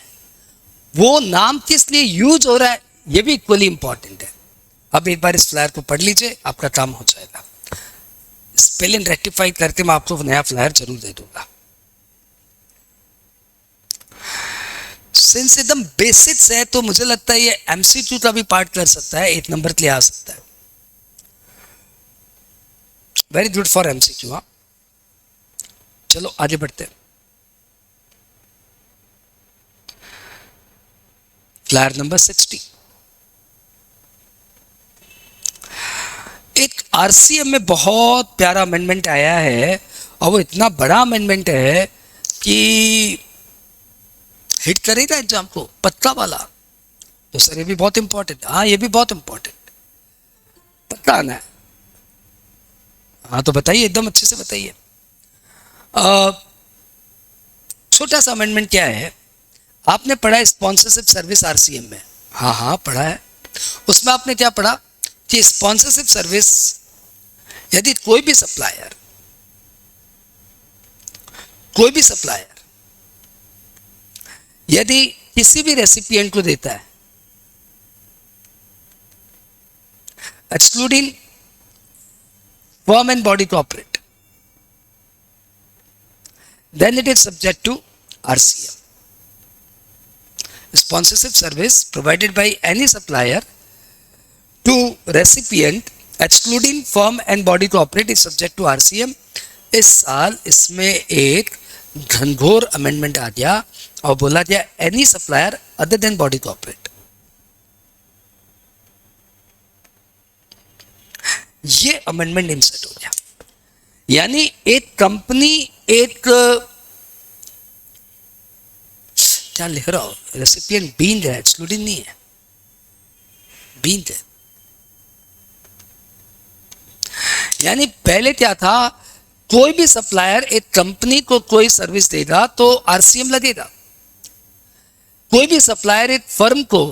वो नाम किस लिए यूज हो रहा है ये भी इक्वली इंपॉर्टेंट है. अब एक बार इस फ्लायर को पढ़ लीजिए, आपका काम हो जाएगा. स्पेलिंग रेक्टिफाई करके मैं आपको नया फ्लायर जरूर दे दूंगा. सिंस एकदम बेसिक्स है तो मुझे लगता है ये एमसीक्यू का भी पार्ट कर सकता है, 1 नंबर के लिए आ सकता है. Very good for MCQ. हाँ, चलो आगे बढ़ते हैं. Flyer number 60. एक आरसीएम में बहुत प्यारा अमेंडमेंट आया है और वो इतना बड़ा अमेंडमेंट है कि हिट करेगा एग्जाम को, पत्ता वाला. तो सर ये भी बहुत इंपॉर्टेंट. हाँ, ये भी बहुत इंपॉर्टेंट, पता आना है. हाँ तो बताइए, एकदम अच्छे से बताइए. छोटा सा अमेंडमेंट क्या है, आपने पढ़ा है स्पॉन्सरशिप सर्विस आरसीएम में. हाँ हाँ पढ़ा है. उसमें आपने क्या पढ़ा कि स्पॉन्सरशिप सर्विस, यदि कोई भी सप्लायर यदि किसी भी रेसिपिएंट को देता है, excluding firm and body corporate, then it is subject to RCM. Sponsorship service provided by any supplier to recipient excluding firm and body corporate is subject to RCM. इस साल इसमें एक घनघोर अमेंडमेंट आ गया और बोला गया any supplier other than body corporate. ये अमेंडमेंट इंसर्ट हो गया. यानी एक कंपनी, एक क्या लिख रहा हो, रेसिपिएंट बीन है, एक्सक्लूडिंग नहीं है, बीन है. यानी पहले क्या था, कोई भी सप्लायर एक कंपनी को कोई सर्विस देगा तो आरसीएम लगेगा. कोई भी सप्लायर एक फर्म को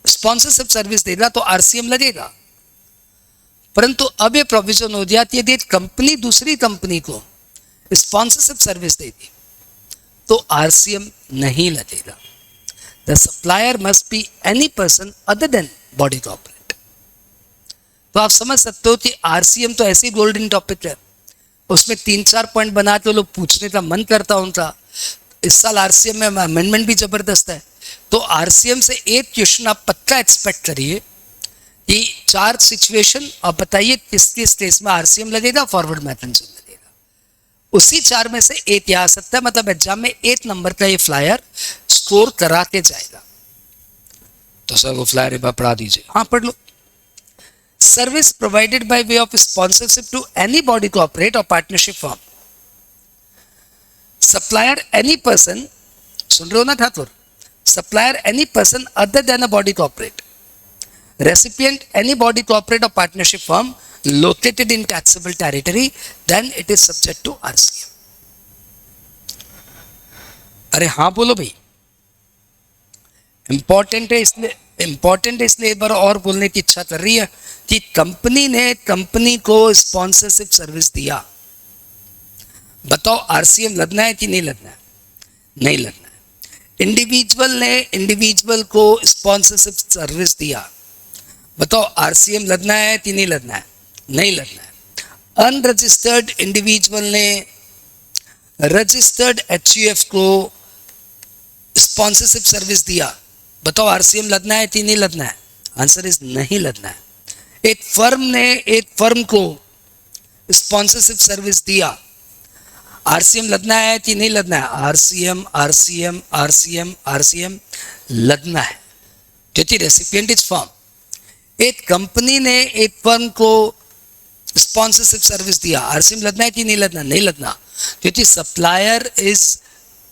स्पॉन्सरशिप सर्विस देगा तो आरसीएम लगेगा. परंतु अब ये प्रोविजन हो गया कि यदि कंपनी दूसरी कंपनी को स्पॉन्सरशिप सर्विस देगी तो आरसीएम नहीं लगेगा. The supplier must be any person other then body corporate. तो आप समझ सकते हो कि आरसीएम तो ऐसे ही गोल्डन टॉपिक है, उसमें 3-4 पॉइंट बना के लोग पूछने का मन करता उनका। इस साल आरसीएम में अमेंडमेंट भी जबरदस्त है, तो आरसीएम से एक क्वेश्चन आप पक्का एक्सपेक्ट करिए कि 4 सिचुएशन, आप बताइए किस किस केस में आरसीएम लगेगा, फॉरवर्ड मैकेनिज्म लगेगा। उसी 4 में से एक आ सकता है, मतलब एग्जाम में 8 नंबर का ये फ्लायर स्कोर करा के जाएगा। तो सर वो फ्लायर एक बार पढ़ा दीजिए। हाँ पढ़ लो। Service provided by way of sponsorship to any body corporate or partnership firm. Supplier any person, सुन रहे हो ना Thakur, supplier any person other than a body corporate, recipient any body corporate or partnership firm located in taxable territory, then it is subject to RCM। अरे हाँ बोलो भाई, important है इसलिए एक बार और बोलने की इच्छा कर रही है कि कंपनी ने कंपनी को स्पॉन्सरशिप सर्विस दिया, बताओ आरसीएम लगना है कि नहीं लगना है? नहीं लगना है। इंडिविजुअल ने इंडिविजुअल को स्पॉन्सरशिप सर्विस दिया, बताओ आरसीएम लगना है कि नहीं लगना है? नहीं लगना है। अनरजिस्टर्ड इंडिविजुअल ने रजिस्टर्ड एचयूएफ को स्पॉन्सरशिप सर्विस दिया, बताओ आरसीएम लगना है कि नहीं लगना है? आंसर इज नहीं लगना है। एक फर्म ने एक फर्म को स्पॉन्सरशिप सर्विस दिया, आरसीएम लगना है कि नहीं लगना है? आरसीएम आरसीएम आरसीएम आरसीएम लगना है, क्योंकि रेसिपिएंट इज फर्म। एक कंपनी ने एक फर्म को स्पॉन्सरशिप सर्विस दिया, आरसीएम लगना है कि नहीं लगना? नहीं लगना, क्योंकि supplier is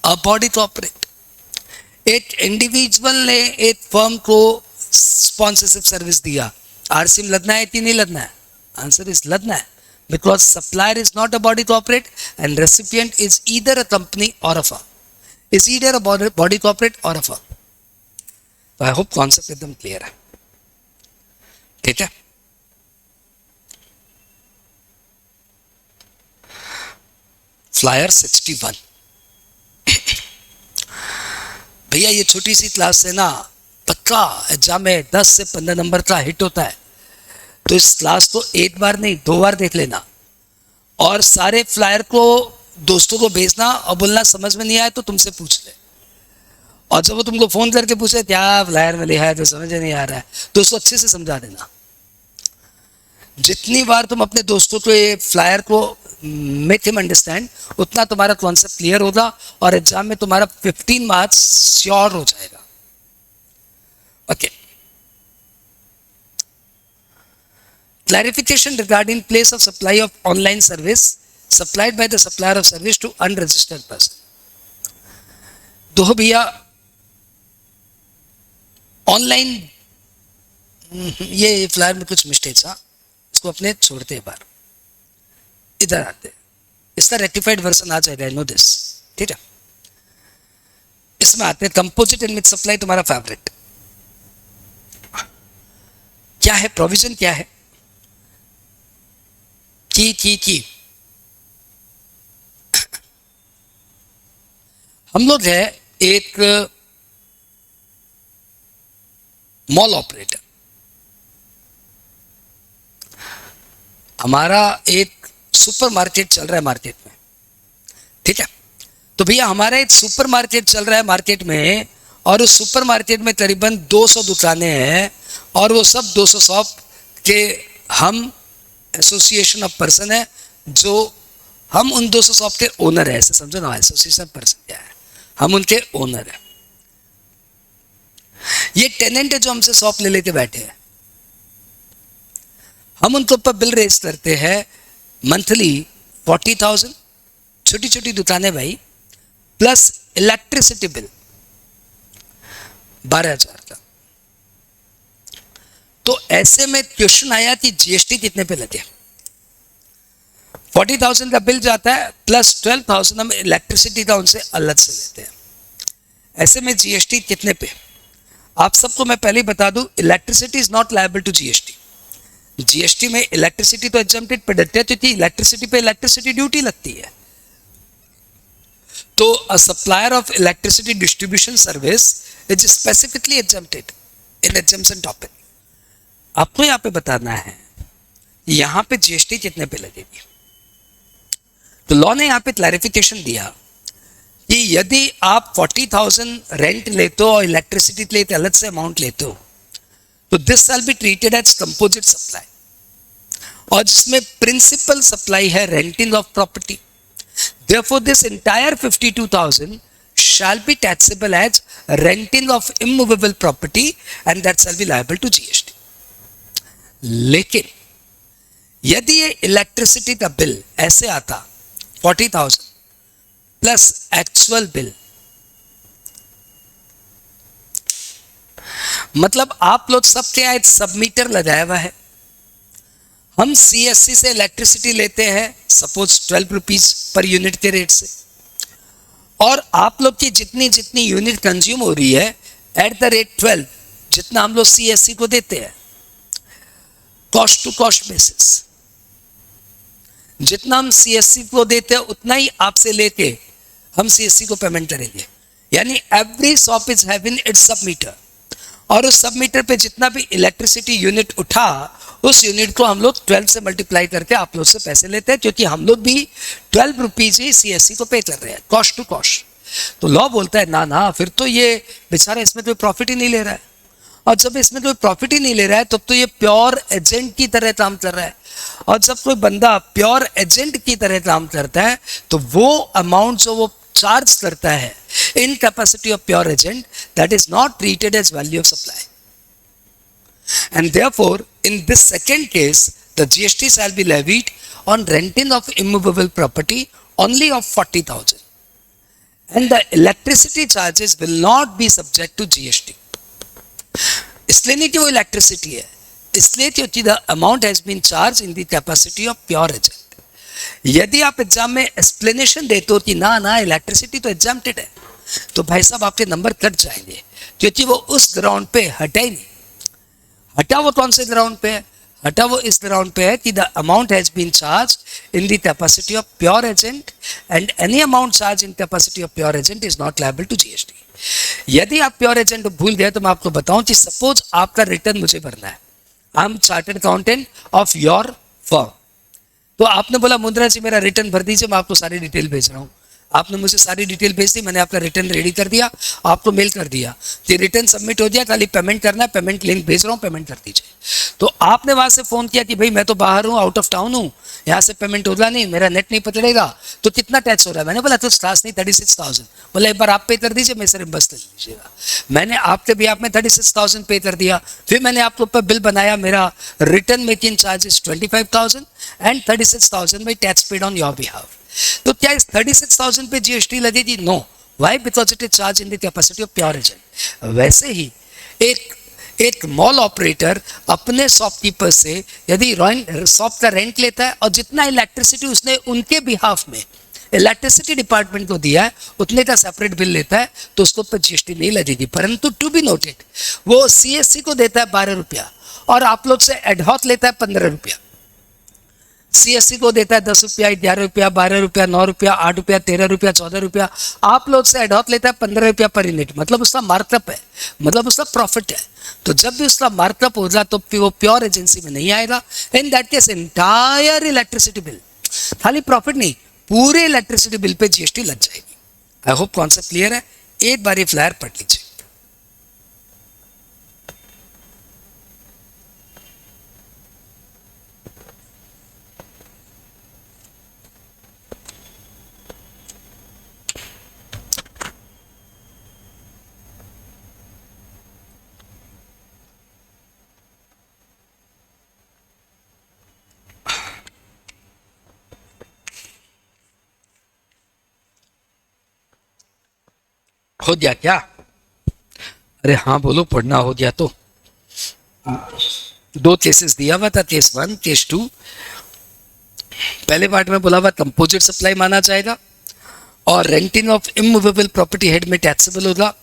a body corporate. एक इंडिविजुअल ने एक फर्म को स्पॉन्सरशिप सर्विस दिया, आरसीएम लगना है कि नहीं लगना है? आंसर इज लगना है, because supplier is not a body corporate and recipient is either a company or a firm, is either a body corporate or a firm. तो आई होप कॉन्सेप्ट एकदम क्लियर है, ठीक है। फ्लायर 61। भैया ये छोटी सी क्लास से ना पक्का एग्जाम में 10 से 15 नंबर का हिट होता है, तो इस क्लास को एक बार नहीं 2 बार देख लेना और सारे फ्लायर को दोस्तों को भेजना और बोलना समझ में नहीं आया तो तुमसे पूछ ले, और जब वो तुमको फोन करके पूछे क्या फ्लायर में लिखा है तो समझ नहीं आ रहा है तो उसको अच्छे से समझा देना। जितनी बार तुम अपने दोस्तों को ये फ्लायर को मेक हिम अंडरस्टैंड, उतना तुम्हारा कॉन्सेप्ट क्लियर होगा और एग्जाम में तुम्हारा 15 मार्क्स श्योर हो जाएगा। Okay, clarification regarding place of supply of online service supplied by the supplier of service to unregistered person। तो भैया ऑनलाइन ये फ्लायर में कुछ मिस्टेक्स, हाँ इसको अपने छोड़ते हैं, बार इधर आते हैं, इसका रेक्टिफाइड वर्जन आ जाएगा, आई नो दिस, ठीक है। इसमें आते हैं कंपोजिट एंड मिक्स सप्लाई, तुम्हारा फेवरेट क्या है, प्रोविजन क्या है की हम लोग है एक मॉल ऑपरेटर, हमारा एक सुपर मार्केट चल रहा है मार्केट में, ठीक है। तो भैया हमारा एक सुपर मार्केट चल रहा है मार्केट में और उस सुपर मार्केट में करीबन 200 दुकानें हैं और वो सब 200 शॉप के हम एसोसिएशन ऑफ पर्सन है, जो हम उन 200 शॉप के ओनर है, ऐसे समझो ना, एसोसिएशन पर्सन क्या है, हम उनके ओनर है। ये टेनेंट है जो हमसे शॉप ले लेके बैठे हैं, हम उनके ऊपर बिल रेज करते हैं मंथली 40,000, छोटी छोटी दुकानें भाई, प्लस इलेक्ट्रिसिटी बिल 12,000 का। तो ऐसे में क्वेश्चन आया कि जीएसटी कितने पे लगे, 40,000 का बिल जाता है प्लस 12,000 हम इलेक्ट्रिसिटी का उनसे अलग से लेते हैं, ऐसे में जीएसटी कितने पे? आप सबको मैं पहले ही बता दूं, electricity is not liable to GST. GST में इलेक्ट्रिसिटी तो एग्जम्प्टेड प्रोडक्ट है क्योंकि इलेक्ट्रिसिटी पे इलेक्ट्रिसिटी ड्यूटी लगती है। तो a supplier of electricity distribution service is specifically exempted in exemption topic. आपको यहाँ पे बताना है यहाँ पे जीएसटी कितने पे लगेगी। तो लॉ ने यहाँ पे क्लैरिफिकेशन दिया कि यदि आप 40,000 रेंट लेते हो और इलेक्ट्रिसिटी लेते अलग से अमाउंट लेते हो तो this shall be treated as composite supply, और जिसमें प्रिंसिपल सप्लाई है renting of property. Therefore this entire 52,000 shall be taxable as renting of immovable property and that shall be liable to GST। लेकिन यदि ये electricity का bill ऐसे आता 40,000 plus actual bill, मतलब आप लोग सबके यहाँ सब मीटर लगाया हुआ है, हम सीएससी से इलेक्ट्रिसिटी लेते हैं सपोज 12 रुपीज पर यूनिट के रेट से, और आप लोग की जितनी जितनी यूनिट कंज्यूम हो रही है एट द रेट 12 जितना हम लोग सीएससी को देते हैं कॉस्ट टू कॉस्ट बेसिस, जितना हम सीएससी को देते हैं उतना ही आपसे लेके हम सीएससी को पेमेंट करेंगे। यानी every shop is having its सब मीटर, और उस सब मीटर पे जितना भी इलेक्ट्रिसिटी यूनिट उठा उस यूनिट को हम लोग 12 से मल्टीप्लाई करके आप लोग से पैसे लेते हैं, क्योंकि हम लोग भी 12 रुपीज ही सीएससी को पे कर रहे हैं कॉस्ट टू कॉस्ट। तो लॉ बोलता है ना ना, फिर तो ये बेचारा इसमें कोई प्रॉफिट ही नहीं ले रहा है, और जब इसमें कोई प्रॉफिट ही नहीं ले रहा है तब तो ये प्योर एजेंट की तरह काम कर रहा है, और जब कोई बंदा प्योर एजेंट की तरह काम करता है तो वो अमाउंट जो वो चार्ज करता है in capacity of pure agent that is not treated as value of supply, and therefore in this second case the GST shall be levied on renting of immovable property only of 40,000 and the electricity charges will not be subject to GST। इसलिए नहीं कि वो electricity है, इसलिए क्योंकि the amount has been charge in the capacity of pure agent. यदि आप exam में एक्सप्लेनेशन देते हो कि ना ना इलेक्ट्रिसिटी तो एग्जाम्प्टेड है, तो भाई साहब आपके नंबर कट जाएंगे, क्योंकि वो उस ग्राउंड पे हटा ही नहीं। हटा वो कौन से ग्राउंड पे है? हटा वो इस ग्राउंड पे है कि the amount has been charge in the capacity of pure agent and any amount charge in capacity of pure agent is not liable to GST. यदि आप प्योर एजेंट भूल गए तो मैं आपको बताऊं कि सपोज आपका रिटर्न मुझे भरना है, I am chartered accountant of your firm, तो आपने बोला मुद्रा जी मेरा रिटर्न भर दीजिए, मैं आपको सारी डिटेल भेज रहा हूँ। आपने मुझे सारी डिटेल भेज दी, मैंने आपका रिटर्न रेडी कर दिया, आपको मेल कर दिया कि रिटर्न सबमिट हो गया, खाली पेमेंट करना है, पेमेंट लिंक भेज रहा हूँ, पेमेंट कर दीजिए। तो आपने वहां से फोन किया कि भाई मैं तो बाहर हूँ, आउट ऑफ टाउन हूँ, यहाँ से पेमेंट होगा नहीं, मेरा नेट नहीं पकड़ेगा, तो कितना टैक्स हो रहा है? मैंने बोला तो क्लास नहीं 36,000। बोला एक बार आप पे कर दीजिए, मैं सर बस ले लीजिएगा। मैंने आपके भी आप में 36,000 पे कर दिया, फिर मैंने आपके ऊपर बिल बनाया, मेरा return making charges 25,000 and 36,000 by tax paid on your behalf. तो क्या इस 36,000 पे जीएसटी लगेगी? No, why? Because it is charge in the capacity of pure agent. वैसे ही एक मॉल ऑपरेटर अपने शॉपकीपर से यदि शॉप का रेंट लेता है और जितना इलेक्ट्रिसिटी उसने उनके बिहाफ में इलेक्ट्रिसिटी डिपार्टमेंट को दिया है उतने का सेपरेट बिल लेता है, तो उसको पर जीएसटी नहीं लगेगी। परंतु टू बी नोटेड, वो सीएससी को देता है 12 रुपया और आप लोग से एडहॉक लेता है 15 रुपया, सीएससी को देता है 10 रुपया, 11 रुपया, 12 रुपया, 9 रुपया, 8 रुपया, 13 रुपया, 14 रुपया, आप लोग से एडॉप्ट लेता है 15 रुपया पर यूनिट। मतलब उसका मार्कअप है, मतलब उसका प्रॉफिट है। तो जब भी उसका मार्कअप होगा तो वो प्योर एजेंसी में नहीं आएगा। In that case entire electricity bill, खाली प्रॉफिट नहीं, पूरे इलेक्ट्रिसिटी बिल पे जीएसटी लग जाएगी। आई होप कॉन्सेप्ट क्लियर है। एक बार ये फ्लायर पढ़ लीजिए। हो गया क्या? अरे हाँ बोलो, पढ़ना हो गया तो। 2 केसेस दिया हुआ था, केस 1, केस 2। पहले पार्ट में बोला हुआ कंपोजिट सप्लाई माना जाएगा और renting of immovable property head में टैक्सेबल होगा,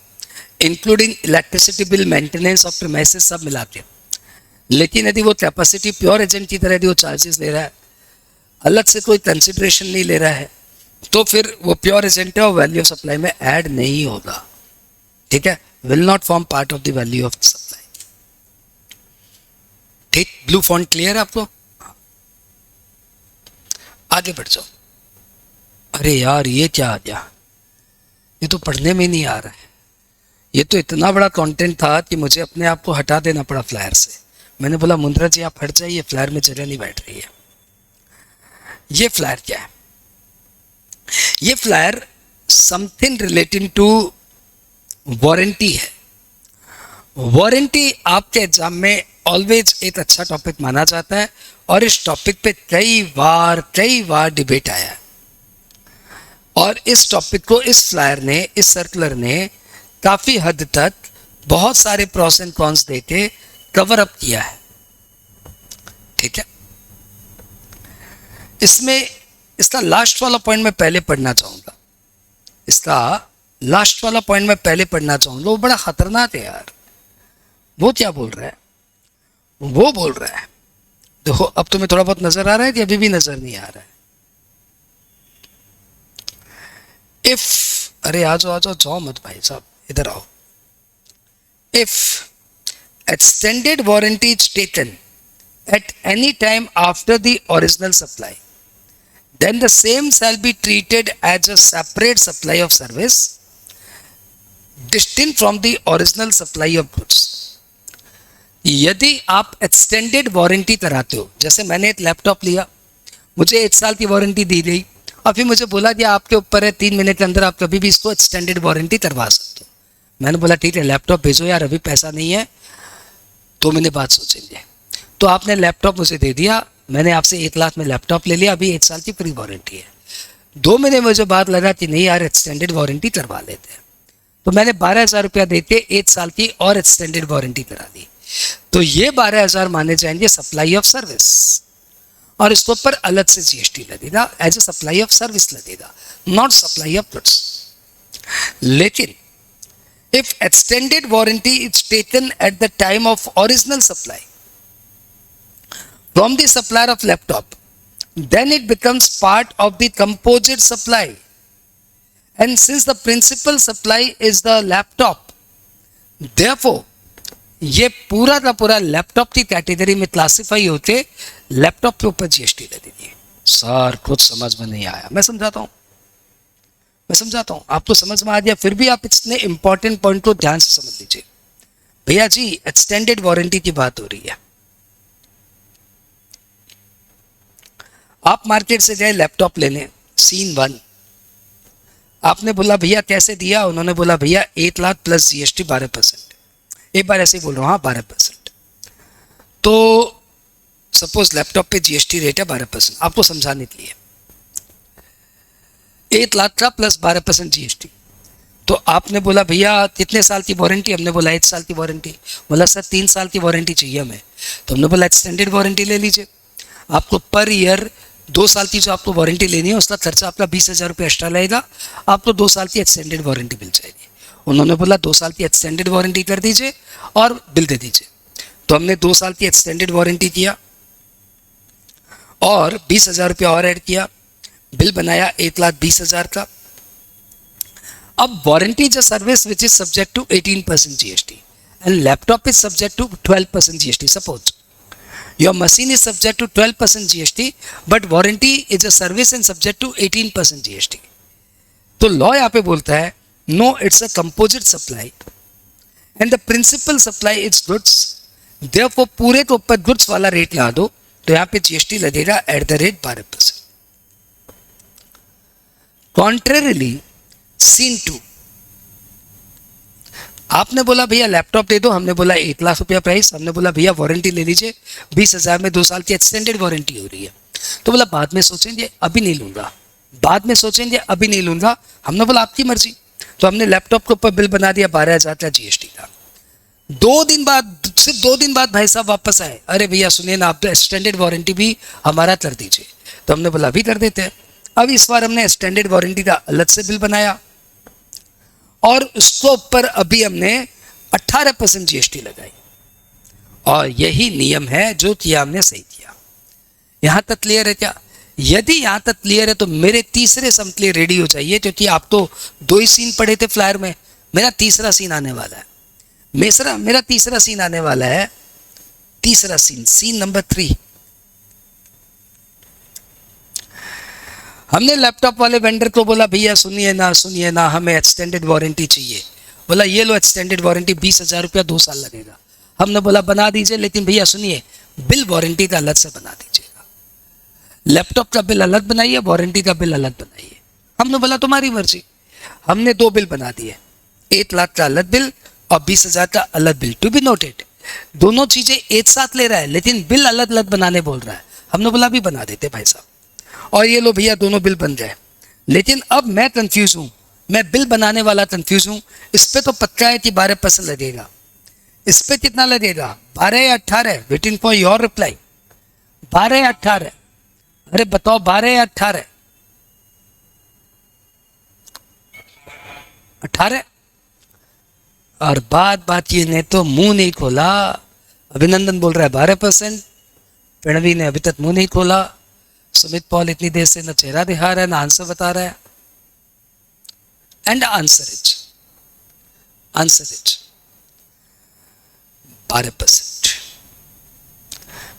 including electricity bill, maintenance of premises सब मिला के। लेकिन यदि वो कैपेसिटी प्योर एजेंट की तरह यदि वो चार्जेस ले रहा है, अलग से कोई कंसिडरेशन नहीं ले रहा है, तो फिर वो प्योर एजेंट है और वैल्यू ऑफ सप्लाई में ऐड नहीं होगा। ठीक है, will not form part of the value of the supply. ठीक, ब्लू फॉन्ट क्लियर है आपको? आगे बढ़ जाओ। अरे यार ये क्या आ गया, ये तो पढ़ने में नहीं आ रहा है। ये तो इतना बड़ा कंटेंट था कि मुझे अपने आप को हटा देना पड़ा फ्लायर से। मैंने बोला मुंद्रा जी आप हट जाइए, फ्लायर में जगह नहीं बैठ रही है। ये फ्लायर क्या है? ये flyer something relating to warranty है। वारंटी आपके एग्जाम में ऑलवेज एक अच्छा टॉपिक माना जाता है और इस टॉपिक पे कई बार डिबेट आया है। और इस टॉपिक को इस फ्लायर ने, इस सर्कुलर ने काफी हद तक बहुत सारे प्रोस एंड कॉन्स देके कवर अप किया है। ठीक है, इसमें इसका लास्ट वाला पॉइंट मैं पहले पढ़ना चाहूंगा। इसका लास्ट वाला पॉइंट मैं पहले पढ़ना चाहूंगा। वो बड़ा खतरनाक है यार। वो क्या बोल रहा है? वो बोल रहा है, देखो अब तुम्हें थोड़ा बहुत नजर आ रहा है कि अभी भी नजर नहीं आ रहा है? इफ, अरे आ जाओ जाओ मत भाई साहब, इधर आओ। If extended warranty is taken at any time after the original supply, then the same shall be treated as a separate supply of service distinct from the original supply of goods. यदि आप extended warranty कराते हो, जैसे मैंने एक laptop लिया, मुझे 1 साल की वारंटी दी गई और फिर मुझे बोला कि आपके ऊपर है, 3 महीने के अंदर आप कभी भी इसको एक्सटेंडेड वारंटी करवा सकते हो। मैंने बोला ठीक है लैपटॉप भेजो यार, अभी पैसा नहीं है, 2 महीने बाद सोचेंगे। तो आपने लैपटॉप मुझे दे दिया, मैंने आपसे 1 लाख में लैपटॉप ले लिया, अभी 1 साल की फ्री वारंटी है। 2 महीने मुझे बाद लगा कि नहीं यार एक्सटेंडेड वारंटी करवा लेते हैं, तो मैंने 12,000 रुपया देते 1 साल की और एक्सटेंडेड वारंटी करा दी। तो ये 12,000 माने जाएंगे सप्लाई ऑफ सर्विस और इसके ऊपर अलग से जीएसटी लगेगा, as a supply of service लगेगा, नॉट सप्लाई ऑफ गुड्स। लेकिन if extended warranty is taken at the time of original supply from the supplier of laptop, then it becomes part of the composite supply, and since the principal supply is the laptop, therefore ये पूरा का पूरा laptop की category में classify होते laptop के ऊपर GST लगेगी। सर कुछ समझ में नहीं आया, मैं समझाता हूं, आपको समझ में आ गया? फिर भी आप इतने इंपॉर्टेंट पॉइंट को ध्यान से समझ लीजिए। भैया जी एक्सटेंडेड वारंटी की बात हो रही है। आप मार्केट से गए लैपटॉप लेने, सीन 1, आपने बोला भैया कैसे दिया? उन्होंने बोला भैया 1 लाख प्लस जीएसटी 12%। एक बार ऐसे ही बोल रहा हूँ, हाँ 12%। तो सपोज लैपटॉप पे जीएसटी रेट है 12%, आपको समझाने के लिए 1 लाख का प्लस 12% जीएसटी। तो आपने बोला भैया कितने साल की वारंटी? हमने बोला 1 साल की वारंटी। बोला सर 3 साल की वारंटी चाहिए हमें। तो हमने बोला एक्सटेंडेड वारंटी ले लीजिए, आपको पर ईयर 2 साल की जो आपको वारंटी लेनी है उसका खर्चा आपका 20,000 रुपये एक्स्ट्रा लगेगा, आपको 2 साल की एक्सटेंडेड वारंटी मिल जाएगी। उन्होंने बोला 2 साल की एक्सटेंडेड वारंटी कर दीजिए और बिल दे दीजिए। तो हमने 2 साल की एक्सटेंडेड वारंटी किया और 20,000 रुपया और ऐड किया, बिल बनाया 1,20,000 का। अब warranty is a service which is subject to 18% GST and laptop is subject to 12% GST। Suppose your machine is subject to 12% GST but warranty is a service and subject to 18% GST। तो law यहाँ पे बोलता है no it's a composite supply and the principal supply is goods, therefore पूरे के ऊपर goods वाला rate लगा दो, तो यहाँ पे जीएसटी लगेगा एट द रेट 12%। कॉन्ट्रेरिली सीन 2, आपने बोला भैया लैपटॉप दे दो, हमने बोला 1 लाख रुपया प्राइस, हमने बोला भैया वारंटी ले लीजिए 20,000 में 2 साल की एक्सटेंडेड वारंटी हो रही है। तो बोला बाद में सोचेंगे, अभी नहीं लूंगा, बाद में सोचेंगे, अभी नहीं लूंगा। हमने बोला आपकी मर्जी। तो हमने लैपटॉप के ऊपर बिल बना दिया 12,000 का जीएसटी का। 2 दिन बाद, सिर्फ 2 दिन बाद भाई साहब वापस आए, अरे भैया सुनिए ना, आप तो एक्सटेंडेड वारंटी भी हमारा कर दीजिए। तो हमने बोला अभी कर देते हैं। अब इस बार हमने एक्सटेंडेड वारंटी का अलग से बिल बनाया और उसके ऊपर अभी हमने 18% जीएसटी लगाई, और यही नियम है जो किया हमने सही किया। यहां तक क्लियर है क्या? यदि यहां तक क्लियर है तो मेरे तीसरे सम के लिए रेडी हो जाइए, क्योंकि आप तो 2 ही सीन पढ़े थे फ्लायर में, मेरा तीसरा सीन आने वाला है। मेरा तीसरा सीन आने वाला है। तीसरा सीन, सीन नंबर 3। हमने लैपटॉप वाले वेंडर को बोला भैया सुनिए ना, हमें एक्सटेंडेड वारंटी चाहिए। बोला ये लो एक्सटेंडेड वारंटी, 20,000 रुपया 2 साल लगेगा। हमने बोला बना दीजिए, लेकिन भैया सुनिए बिल वारंटी का अलग से बना दीजिएगा। लैपटॉप का बिल अलग बनाइए, वारंटी का बिल अलग बनाइए। हमने बोला तुम्हारी मर्जी। हमने 2 बिल बना दिए, 1 लाख का अलग बिल और 20,000 का अलग बिल। टू बी नोटेड, दोनों चीजें एक साथ ले रहा है लेकिन बिल अलग अलग बनाने बोल रहा है। हमने बोला भी बना देते भाई साहब, और ये लो भैया दोनों बिल बन जाए। लेकिन अब मैं कंफ्यूज हूं, मैं बिल बनाने वाला कंफ्यूज हूं। इस पे तो पक्का है कि 12% लगेगा, इस पे कितना लगेगा, 12 या 18? Waiting for your reply. 12 या 18? अरे बताओ 12 या 18? 18। और बात ये ने तो मुंह नहीं खोला। अभिनंदन बोल रहा है 12%, प्रणवी ने अभी तक मुंह नहीं खोला, सुमित पॉल इतनी देर से न चेहरा दिखा रहा है ना आंसर बता रहा है। And answer is 12%।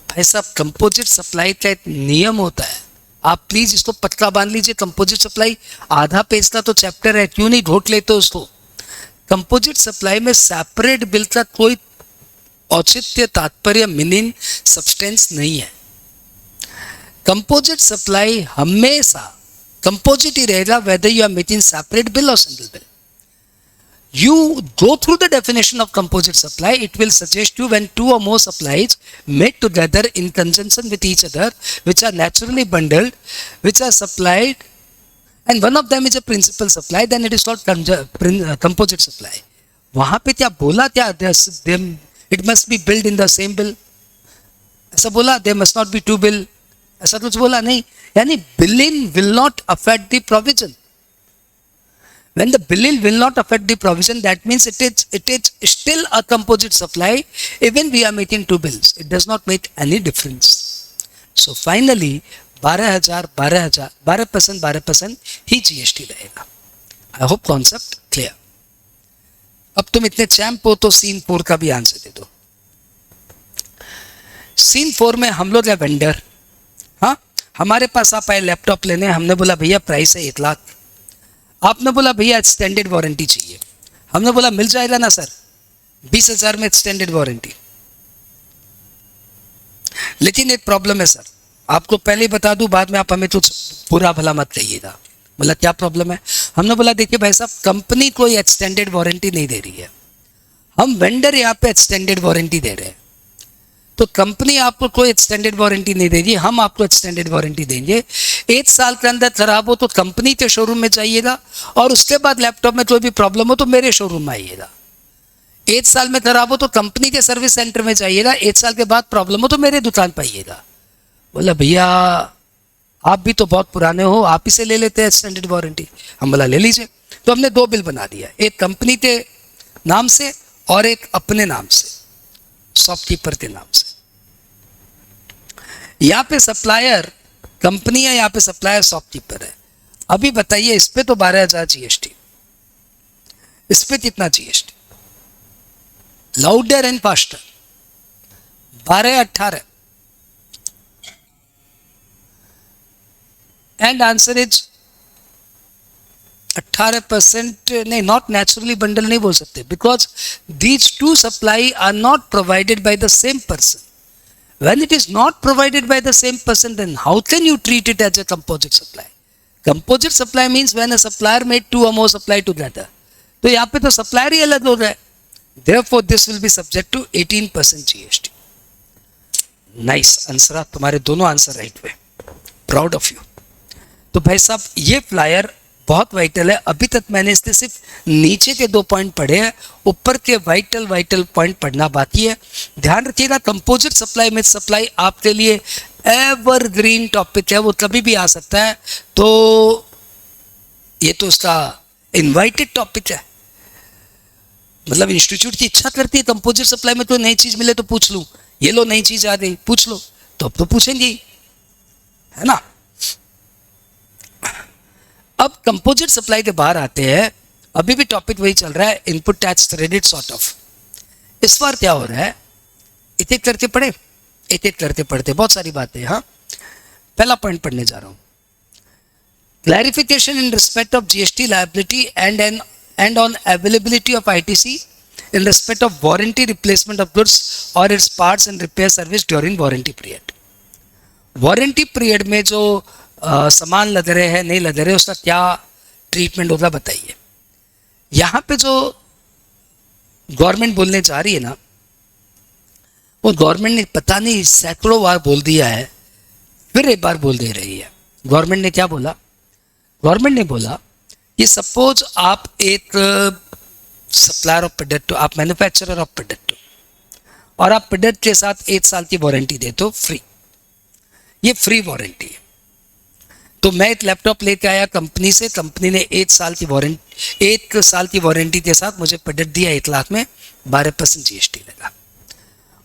भाई साहब कंपोजिट सप्लाई का एक नियम होता है, आप प्लीज इसको पक्का बांध लीजिए। कंपोजिट सप्लाई आधा पेज का तो चैप्टर है, क्यों नहीं घोट लेते उसको। कंपोजिट सप्लाई में सेपरेट बिल का कोई औचित्य, तात्पर्य, मीनिंग, सब्सटेंस नहीं है। कंपोजिट सप्लाई हमेशा कंपोजिट ही रहेगा, whether you are making separate bill or single bill. You go through the definition of composite supply, it will suggest you when 2 or more supplies made together in conjunction with each other, which are naturally bundled, which are supplied, and one of them is a principal supply, then it is called composite supply. वहां पे क्या बोला, क्या it must be billed in the same bill, ऐसा बोला? there must not be 2 bill, ऐसा कुछ बोला नहीं। यानी billing will not affect the provision. When the billing will not affect the provision, that means it is still a composite supply, even we are making 2 bills. It does not make any difference. So finally 12% he GST रहेगा। I hope concept clear. अब तुम इतने champ हो तो scene 4 का भी answer दे दो। Scene 4 में हम लोग है वेंडर। हाँ, हमारे पास आप आए लैपटॉप लेने, हमने बोला भैया प्राइस है 1 लाख। आपने बोला भैया एक्सटेंडेड वारंटी चाहिए। हमने बोला मिल जाएगा ना सर, 20,000 में एक्सटेंडेड वारंटी। लेकिन एक प्रॉब्लम है सर, आपको पहले ही बता दूं, बाद में आप हमें कुछ बुरा भला मत कहिएगा। बोला क्या प्रॉब्लम है? हमने बोला देखिए भाई साहब, कंपनी कोई एक्सटेंडेड वारंटी नहीं दे रही है, हम वेंडर यहाँ पे एक्सटेंडेड वारंटी दे रहे हैं। तो कंपनी आपको कोई एक्सटेंडेड वारंटी नहीं देगी, हम आपको एक्सटेंडेड वारंटी देंगे। 1 साल के अंदर खराब हो तो कंपनी के शोरूम में जाइएगा, और उसके बाद लैपटॉप में कोई भी प्रॉब्लम हो तो मेरे शोरूम में आइएगा। 1 साल में खराब हो तो कंपनी के सर्विस सेंटर में जाइएगा, 1 साल के बाद प्रॉब्लम हो तो मेरे दुकान पर आइएगा। बोला भैया आप भी तो बहुत पुराने हो, आप ही से ले लेते हैं एक्सटेंडेड वारंटी। हम बोला ले लीजिए। तो हमने 2 बिल बना दिया, एक कंपनी के नाम से और एक अपने नाम से, शॉपकीपर के नाम से। यहाँ पे सप्लायर कंपनी है, यहाँ पे सप्लायर शॉपकीपर है। अभी बताइए इस पे तो 12,000 GST, इस पे कितना GST? Louder and faster 12-18। And answer is 18%। नहीं, नॉट नेचुरली बंडल नहीं बोल सकते, because these 2 supply are not provided by the same person. When it is not provided by the same person, then how can you treat it as a composite supply? Composite supply means when a supplier made 2 or more supply together. तो यहाँ पे तो supplier ही अलग हो रहा है। Therefore, this will be subject to 18% GST. Nice answer, तुम्हारे दोनों आंसर राइट हुए, प्राउड ऑफ यू। तो भाई साहब ये फ्लायर बहुत वाइटल है। अभी तक मैंने इससे सिर्फ नीचे के 2 पॉइंट पढ़े हैं, ऊपर के वाइटल पॉइंट पढ़ना बाकी है। ध्यान रखिएगा, कंपोजिट सप्लाई में सप्लाई आपके लिए एवरग्रीन टॉपिक है, वो कभी भी आ सकता है। तो ये तो उसका इनवाइटेड टॉपिक है, मतलब इंस्टीट्यूट की इच्छा करती है कंपोजिट सप्लाई में कोई नई चीज मिले तो पूछ लूं, ये लो नई चीज आ गई पूछ लो, तो अब तो पूछेंगे ही, है ना। अब कंपोजिट सप्लाई के बाहर आते हैं, अभी भी टॉपिक वही चल रहा है, input tax credit sort of. इस बार क्या हो रहा है, एक एक करके पढ़े, एक एक करके पढ़ते, बहुत सारी बातें। हाँ, पहला पॉइंट पढ़ने जा रहा हूं। Clarification in respect of GST liability and on availability of ITC in respect of warranty replacement of goods or its parts and repair service during warranty period. Warranty period में जो सामान लग रहे हैं नहीं लग रहे, उसका क्या ट्रीटमेंट होगा बताइए। यहाँ पे जो गवर्नमेंट बोलने जा रही है ना, वो गवर्नमेंट ने पता नहीं सैकड़ों बार बोल दिया है, फिर एक बार बोल दे रही है। गवर्नमेंट ने क्या बोला? गवर्नमेंट ने बोला कि सपोज आप एक सप्लायर ऑफ प्रोडक्ट, आप मैन्युफैक्चरर ऑफ प्रोडक्ट, और आप प्रोडक्ट के साथ 1 साल की वारंटी देते हो फ्री, ये फ्री वारंटी है। तो मैं एक लैपटॉप लेके आया कंपनी से, कंपनी ने 1 साल की वारंटी के साथ मुझे प्रोडक्ट दिया 1 लाख में, 12% जीएसटी लगा।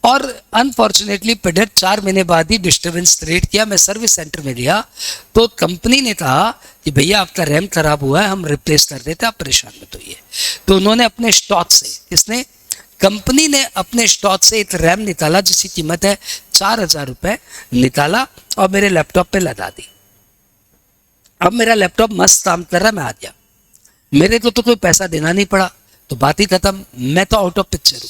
और अनफॉर्चुनेटली प्रोडक्ट 4 महीने बाद ही डिस्टर्बेंस क्रिएट किया। मैं सर्विस सेंटर में गया तो कंपनी ने कहा कि भैया आपका रैम खराब हुआ है, हम रिप्लेस कर देते, आप परेशान मत होइए। तो उन्होंने अपने स्टॉक से, किसने? कंपनी ने अपने स्टॉक से एक रैम निकाला जिसकी कीमत है 4,000 रुपये, निकाला और मेरे लैपटॉप पे लगा दी। अब मेरा लैपटॉप मस्त काम कर रहा, मैं आ गया, मेरे को तो कोई पैसा देना नहीं पड़ा, तो बात ही खत्म, मैं तो आउट ऑफ पिक्चर हूँ।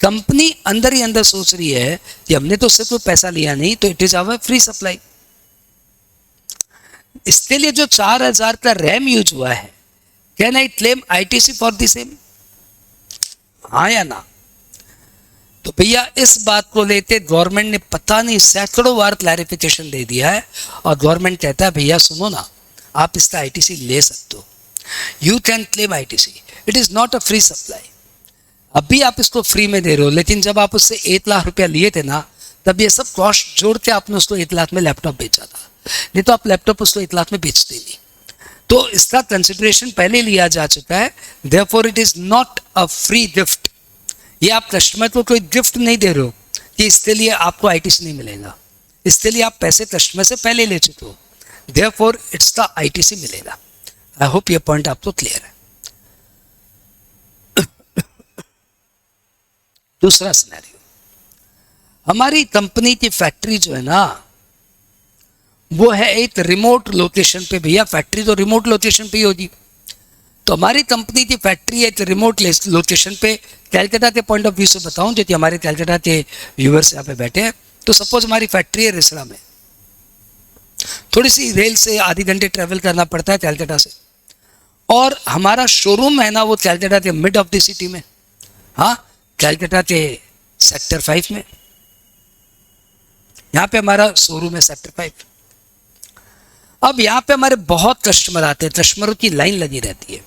कंपनी अंदर ही अंदर सोच रही है कि हमने तो उससे कोई पैसा लिया नहीं, तो it is our free supply. इसके लिए जो 4,000 का रैम यूज हुआ है, can I claim ITC for the same? हाँ या ना? तो भैया इस बात को लेते गवर्नमेंट ने पता नहीं सैकड़ों बार क्लैरिफिकेशन दे दिया है, और गवर्नमेंट कहता है भैया सुनो ना, आप इसका आईटीसी ले सकते हो, you can claim ITC, it is not a free supply. अभी आप इसको फ्री में दे रहे हो, लेकिन जब आप उससे 1 लाख रुपया लिए थे ना, तब ये सब कॉस्ट जोड़ के आपने उसको 1 लाख में लैपटॉप बेचा था, नहीं तो आप लैपटॉप उसको 1 लाख में बेचते नहीं। तो इसका कंसिडरेशन पहले लिया जा चुका है, therefore it is not a free gift. ये आप कस्टमर को कोई गिफ्ट नहीं दे रहे हो कि इसके लिए आपको आईटीसी नहीं मिलेगा, इसके लिए आप पैसे कस्टमर से पहले ले चुके हो, देयरफॉर इट्स का आईटीसी मिलेगा। आई होप ये पॉइंट आपको क्लियर है। दूसरा सिनेरियो, हमारी कंपनी की फैक्ट्री जो है ना, वो है एक रिमोट लोकेशन पे। भैया फैक्ट्री तो रिमोट लोकेशन पे ही होगी, तो हमारी कंपनी की फैक्ट्री एक रिमोट लोकेशन पे, कैलकाटा के पॉइंट ऑफ व्यू से बताऊं, जो कि हमारे कैलकाटा के व्यूअर्स यहाँ पे बैठे हैं, तो सपोज हमारी फैक्ट्री है रिसड़ा में, थोड़ी सी रेल से आधे घंटे ट्रेवल करना पड़ता है कैलकाटा से, और हमारा शोरूम है ना वो कैलकाटा के मिड ऑफ द सिटी में, हाँ कैलकाटा के सेक्टर 5 में, यहाँ पे हमारा शोरूम है सेक्टर 5। अब यहाँ पे हमारे बहुत कस्टमर आते हैं, कस्टमरों की लाइन लगी रहती है।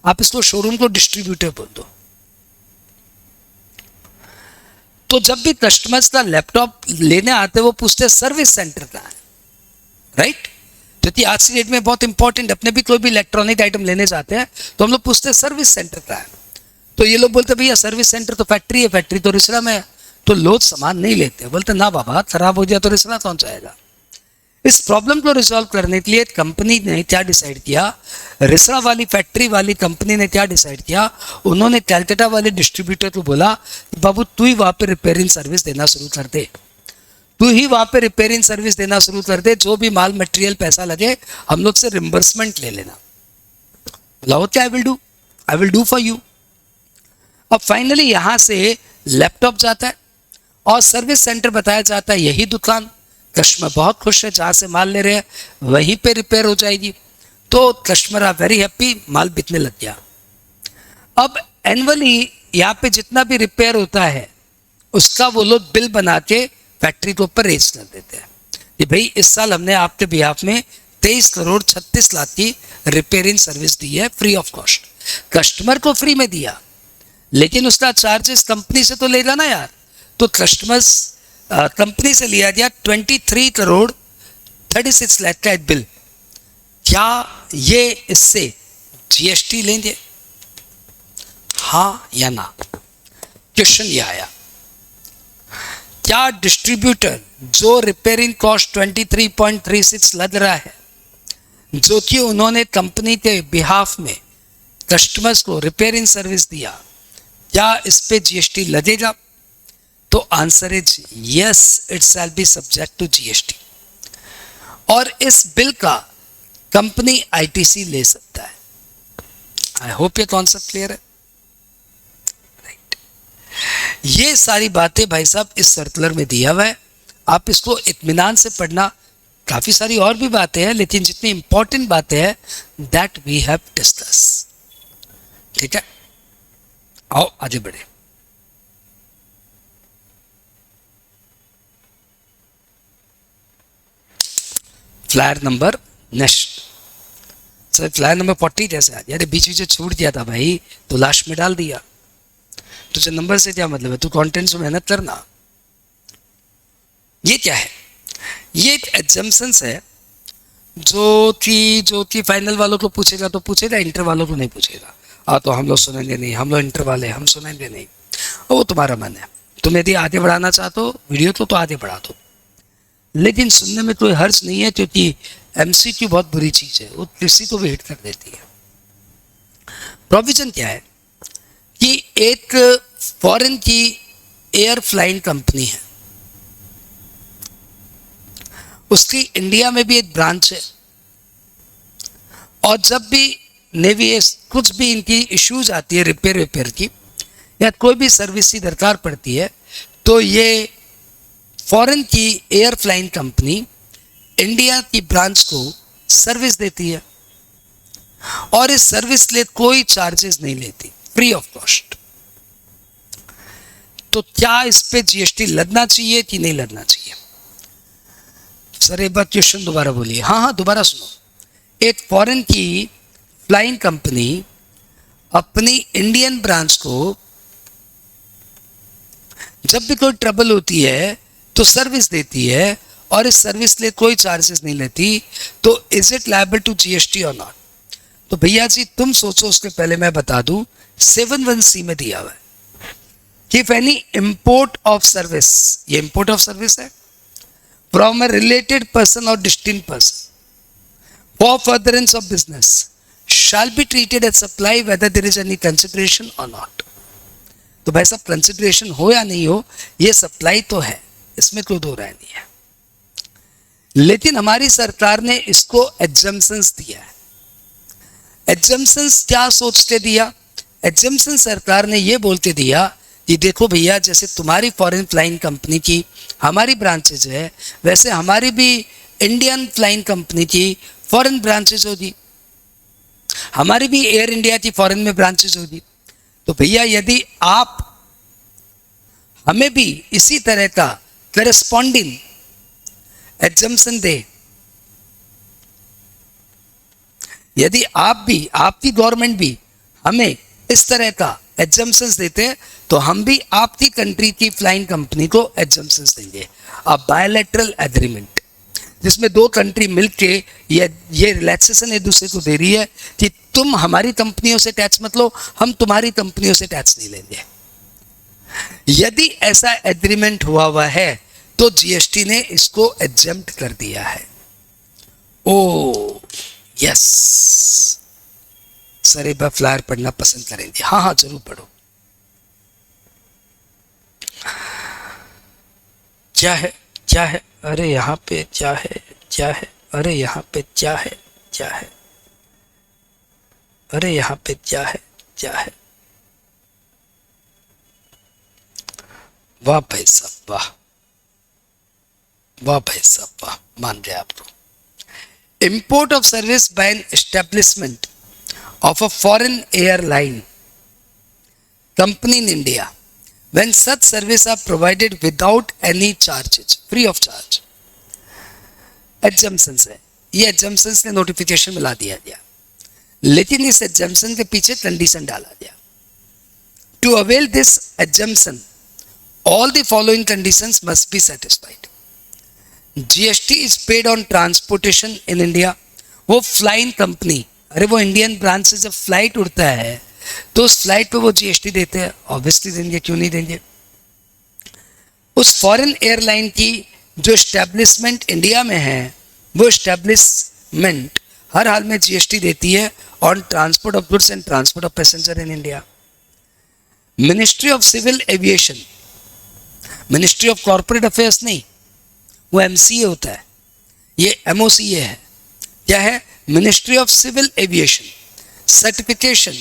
आप इसको शोरूम को डिस्ट्रीब्यूटर बोल दो। तो जब भी कस्टमर्स का लैपटॉप लेने आते हैं, वो पूछते हैं सर्विस सेंटर कहाँ है, राइट? क्योंकि आज की डेट में बहुत इंपॉर्टेंट, अपने भी कोई भी इलेक्ट्रॉनिक आइटम लेने जाते हैं तो हम लोग पूछते हैं सर्विस सेंटर कहाँ है। तो ये लोग बोलते भैया सर्विस सेंटर तो फैक्ट्री है, फैक्ट्री तो रिसड़ा में है, तो लोग सामान नहीं लेते। बोलते ना बाबा, खराब हो गया तो रिसड़ा कौन जाएगा। इस प्रॉब्लम को रिजॉल्व करने के लिए कंपनी ने क्या डिसाइड किया, रिसड़ा वाली फैक्ट्री वाली कंपनी ने क्या डिसाइड किया, उन्होंने कैलकाटा वाले डिस्ट्रीब्यूटर को बोला बाबू तू ही वहाँ पे रिपेयरिंग सर्विस देना शुरू कर दे, तू ही वहाँ पे रिपेयरिंग सर्विस देना शुरू कर दे, जो भी माल मटेरियल पैसा लगे हम लोग से रिम्बर्समेंट ले लेना। बोला okay I will do for you. अब फाइनली यहाँ से लैपटॉप जाता है और सर्विस सेंटर बताया जाता है यही दुकान, कस्टमर बहुत खुश है, जहाँ से माल ले रहे हैं वहीं पे रिपेयर हो जाएगी, तो कस्टमर आर वेरी हैप्पी, माल बिकने लग गया। अब एनुअली यहाँ पे जितना भी रिपेयर होता है उसका वो लोग बिल बना के फैक्ट्री के ऊपर रेज कर देते हैं कि भाई इस साल हमने आपके बिहाफ में 23 करोड़ 36 लाख की रिपेयरिंग सर्विस दी है फ्री ऑफ कॉस्ट। कस्टमर को फ्री में दिया, लेकिन उसका चार्जेस कंपनी से तो लेगा ना यार, तो कस्टमर्स कंपनी से लिया गया 23 करोड़ 36 लाख का एक बिल। क्या ये इससे जीएसटी लेंगे, हाँ या ना? क्वेश्चन ये आया। क्या डिस्ट्रीब्यूटर जो रिपेयरिंग कॉस्ट 23.36 लग रहा है, जो कि उन्होंने कंपनी के बिहाफ में कस्टमर्स को रिपेयरिंग सर्विस दिया, क्या इस पे जीएसटी लगेगा? तो answer is yes, it shall be subject to GST. और इस बिल का कंपनी आईटीसी ले सकता है। आई होप ये कॉन्सेप्ट क्लियर है। राइट, ये सारी बातें भाई साहब इस सर्कुलर में दिया हुआ है, आप इसको इत्मीनान से पढ़ना। काफी सारी और भी बातें हैं, लेकिन जितनी इंपॉर्टेंट बातें हैं दैट वी हैव डिस्कस। ठीक है, आओ आगे बढ़े। Flyer number next. Sir flyer number 40 कैसे आ गया? अरे बीच बीच छूट गया था भाई, तो लास्ट में डाल दिया। तुझे नंबर से क्या मतलब है? तू कंटेंट से मेहनत करना। ये क्या है? ये एक एग्जम्पशंस है जो कि फाइनल वालों को पूछेगा तो पूछेगा, इंटर वालों को नहीं पूछेगा। तो हम लोग सुनेंगे नहीं, हम लोग इंटर वाले हम सुनेंगे नहीं, वो तुम्हारा मन है। तुम यदि आगे बढ़ाना चाहते हो वीडियो तो आगे बढ़ा दो, लेकिन सुनने में कोई हर्ज नहीं है, क्योंकि एमसीक्यू बहुत बुरी चीज है, वो किसी को भी हिट कर देती है। प्रोविजन क्या है कि एक फॉरेन की एयर फ्लाइंग कंपनी है, उसकी इंडिया में भी एक ब्रांच है, और जब भी नेवी कुछ भी इनकी इश्यूज आती है रिपेयर की, या कोई भी सर्विस की दरकार पड़ती है, तो ये फॉरेन की एयर फ्लाइंग कंपनी इंडिया की ब्रांच को सर्विस देती है, और इस सर्विस लिए कोई चार्जेस नहीं लेती, फ्री ऑफ कॉस्ट। तो क्या इस पे जीएसटी लगना चाहिए कि नहीं लगना चाहिए? सर एक बार क्वेश्चन दोबारा बोलिए। हाँ दोबारा सुनो। एक फॉरेन की फ्लाइंग कंपनी अपनी इंडियन ब्रांच को जब भी कोई ट्रबल होती है तो सर्विस देती है, और इस सर्विस लिए कोई चार्जेस नहीं लेती, तो is it liable to GST और नॉट? तो भैया जी तुम सोचो, उसके पहले मैं बता दूं 7(1)(c) में दिया हुआ है कि if any import of service, ये इंपोर्ट ऑफ सर्विस है, फ्रॉम अ रिलेटेड पर्सन और distinct person for furtherance of business shall be treated as supply whether there is any consideration or not। तो भाई साहब कंसिडरेशन हो या नहीं हो, ये सप्लाई तो है, इसमें कोई दो राय नहीं है। लेकिन हमारी सरकार ने इसको एग्जम्पशंस दिया है। एग्जम्पशंस क्या सोच के दिया? एग्जम्पशन सरकार ने ये बोल के दिया कि देखो भैया, जैसे तुम्हारी फॉरेन फ्लाइंग कंपनी की हमारी ब्रांचेज है, वैसे हमारी भी इंडियन फ्लाइंग कंपनी की फॉरेन ब्रांचेज होगी, हमारी भी एयर इंडिया की फॉरेन में ब्रांचेज होगी। तो भैया यदि आप हमें भी इसी तरह का करेस्पॉन्डिंग एग्जम्पशन दे, यदि आप भी, आपकी गवर्नमेंट भी हमें इस तरह का एग्जम्पशंस देते हैं, तो हम भी आपकी कंट्री की फ्लाइंग कंपनी को एग्जम्पशंस देंगे। अब बायलैटरल एग्रीमेंट जिसमें दो कंट्री मिलके ये रिलैक्सेशन एक दूसरे को दे रही है कि तुम हमारी कंपनियों से टैक्स मत लो, हम तुम्हारी कंपनियों से टैक्स नहीं लेंगे। यदि ऐसा एग्रीमेंट हुआ है तो जीएसटी ने इसको एग्जेम्प्ट कर दिया है। ओ यस सर, एक बार फ्लायर पढ़ना पसंद करेंगे? हाँ जरूर पढ़ो। क्या है क्या है? अरे यहाँ पे क्या है क्या है? अरे यहाँ पे क्या है क्या है? अरे यहाँ पे क्या है क्या है? वाह भाई साहब वाह, वाह भाई साहब वाह, मान गए आप लोग। Import of service by an establishment of a foreign airline company in India when such service are provided without any charges, free of charge। exemptions है, ये exemptions ने नोटिफिकेशन में ला दिया गया, लेकिन इस exemption के पीछे कंडीशन डाला गया। To avail this exemption, all the following conditions must be satisfied। GST is paid on transportation in India। वो फ्लाइंग कंपनी, अरे वो इंडियन ब्रांच से जब फ्लाइट उड़ता है तो उस फ्लाइट पे वो जीएसटी देते हैं, ऑब्वियसली देंगे, क्यों नहीं देंगे। उस फॉरेन एयरलाइन की जो एस्टेब्लिशमेंट इंडिया में है, वो एस्टेब्लिशमेंट हर हाल में जीएसटी देती है on transport of goods and transport of passenger in India. Ministry of civil aviation, ministry of corporate affairs नहीं, वो एमसीए होता है, ये एमओसीए है। क्या है? Ministry of civil aviation certification.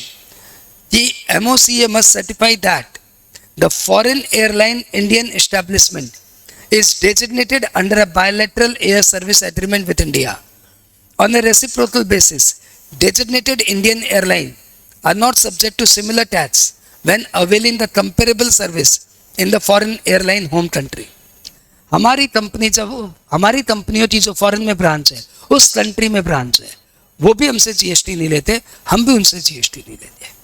The MOCA must certify that the foreign airline Indian establishment is designated under a bilateral air service agreement with India. On a reciprocal basis, designated Indian airline are not subject to similar tax when availing the comparable service in the foreign airline home country. हमारी कंपनियों की जो foreign में branch है, उस country में branch है, वो भी हमसे जीएसटी नहीं लेते, हम भी उनसे जीएसटी नहीं लेते।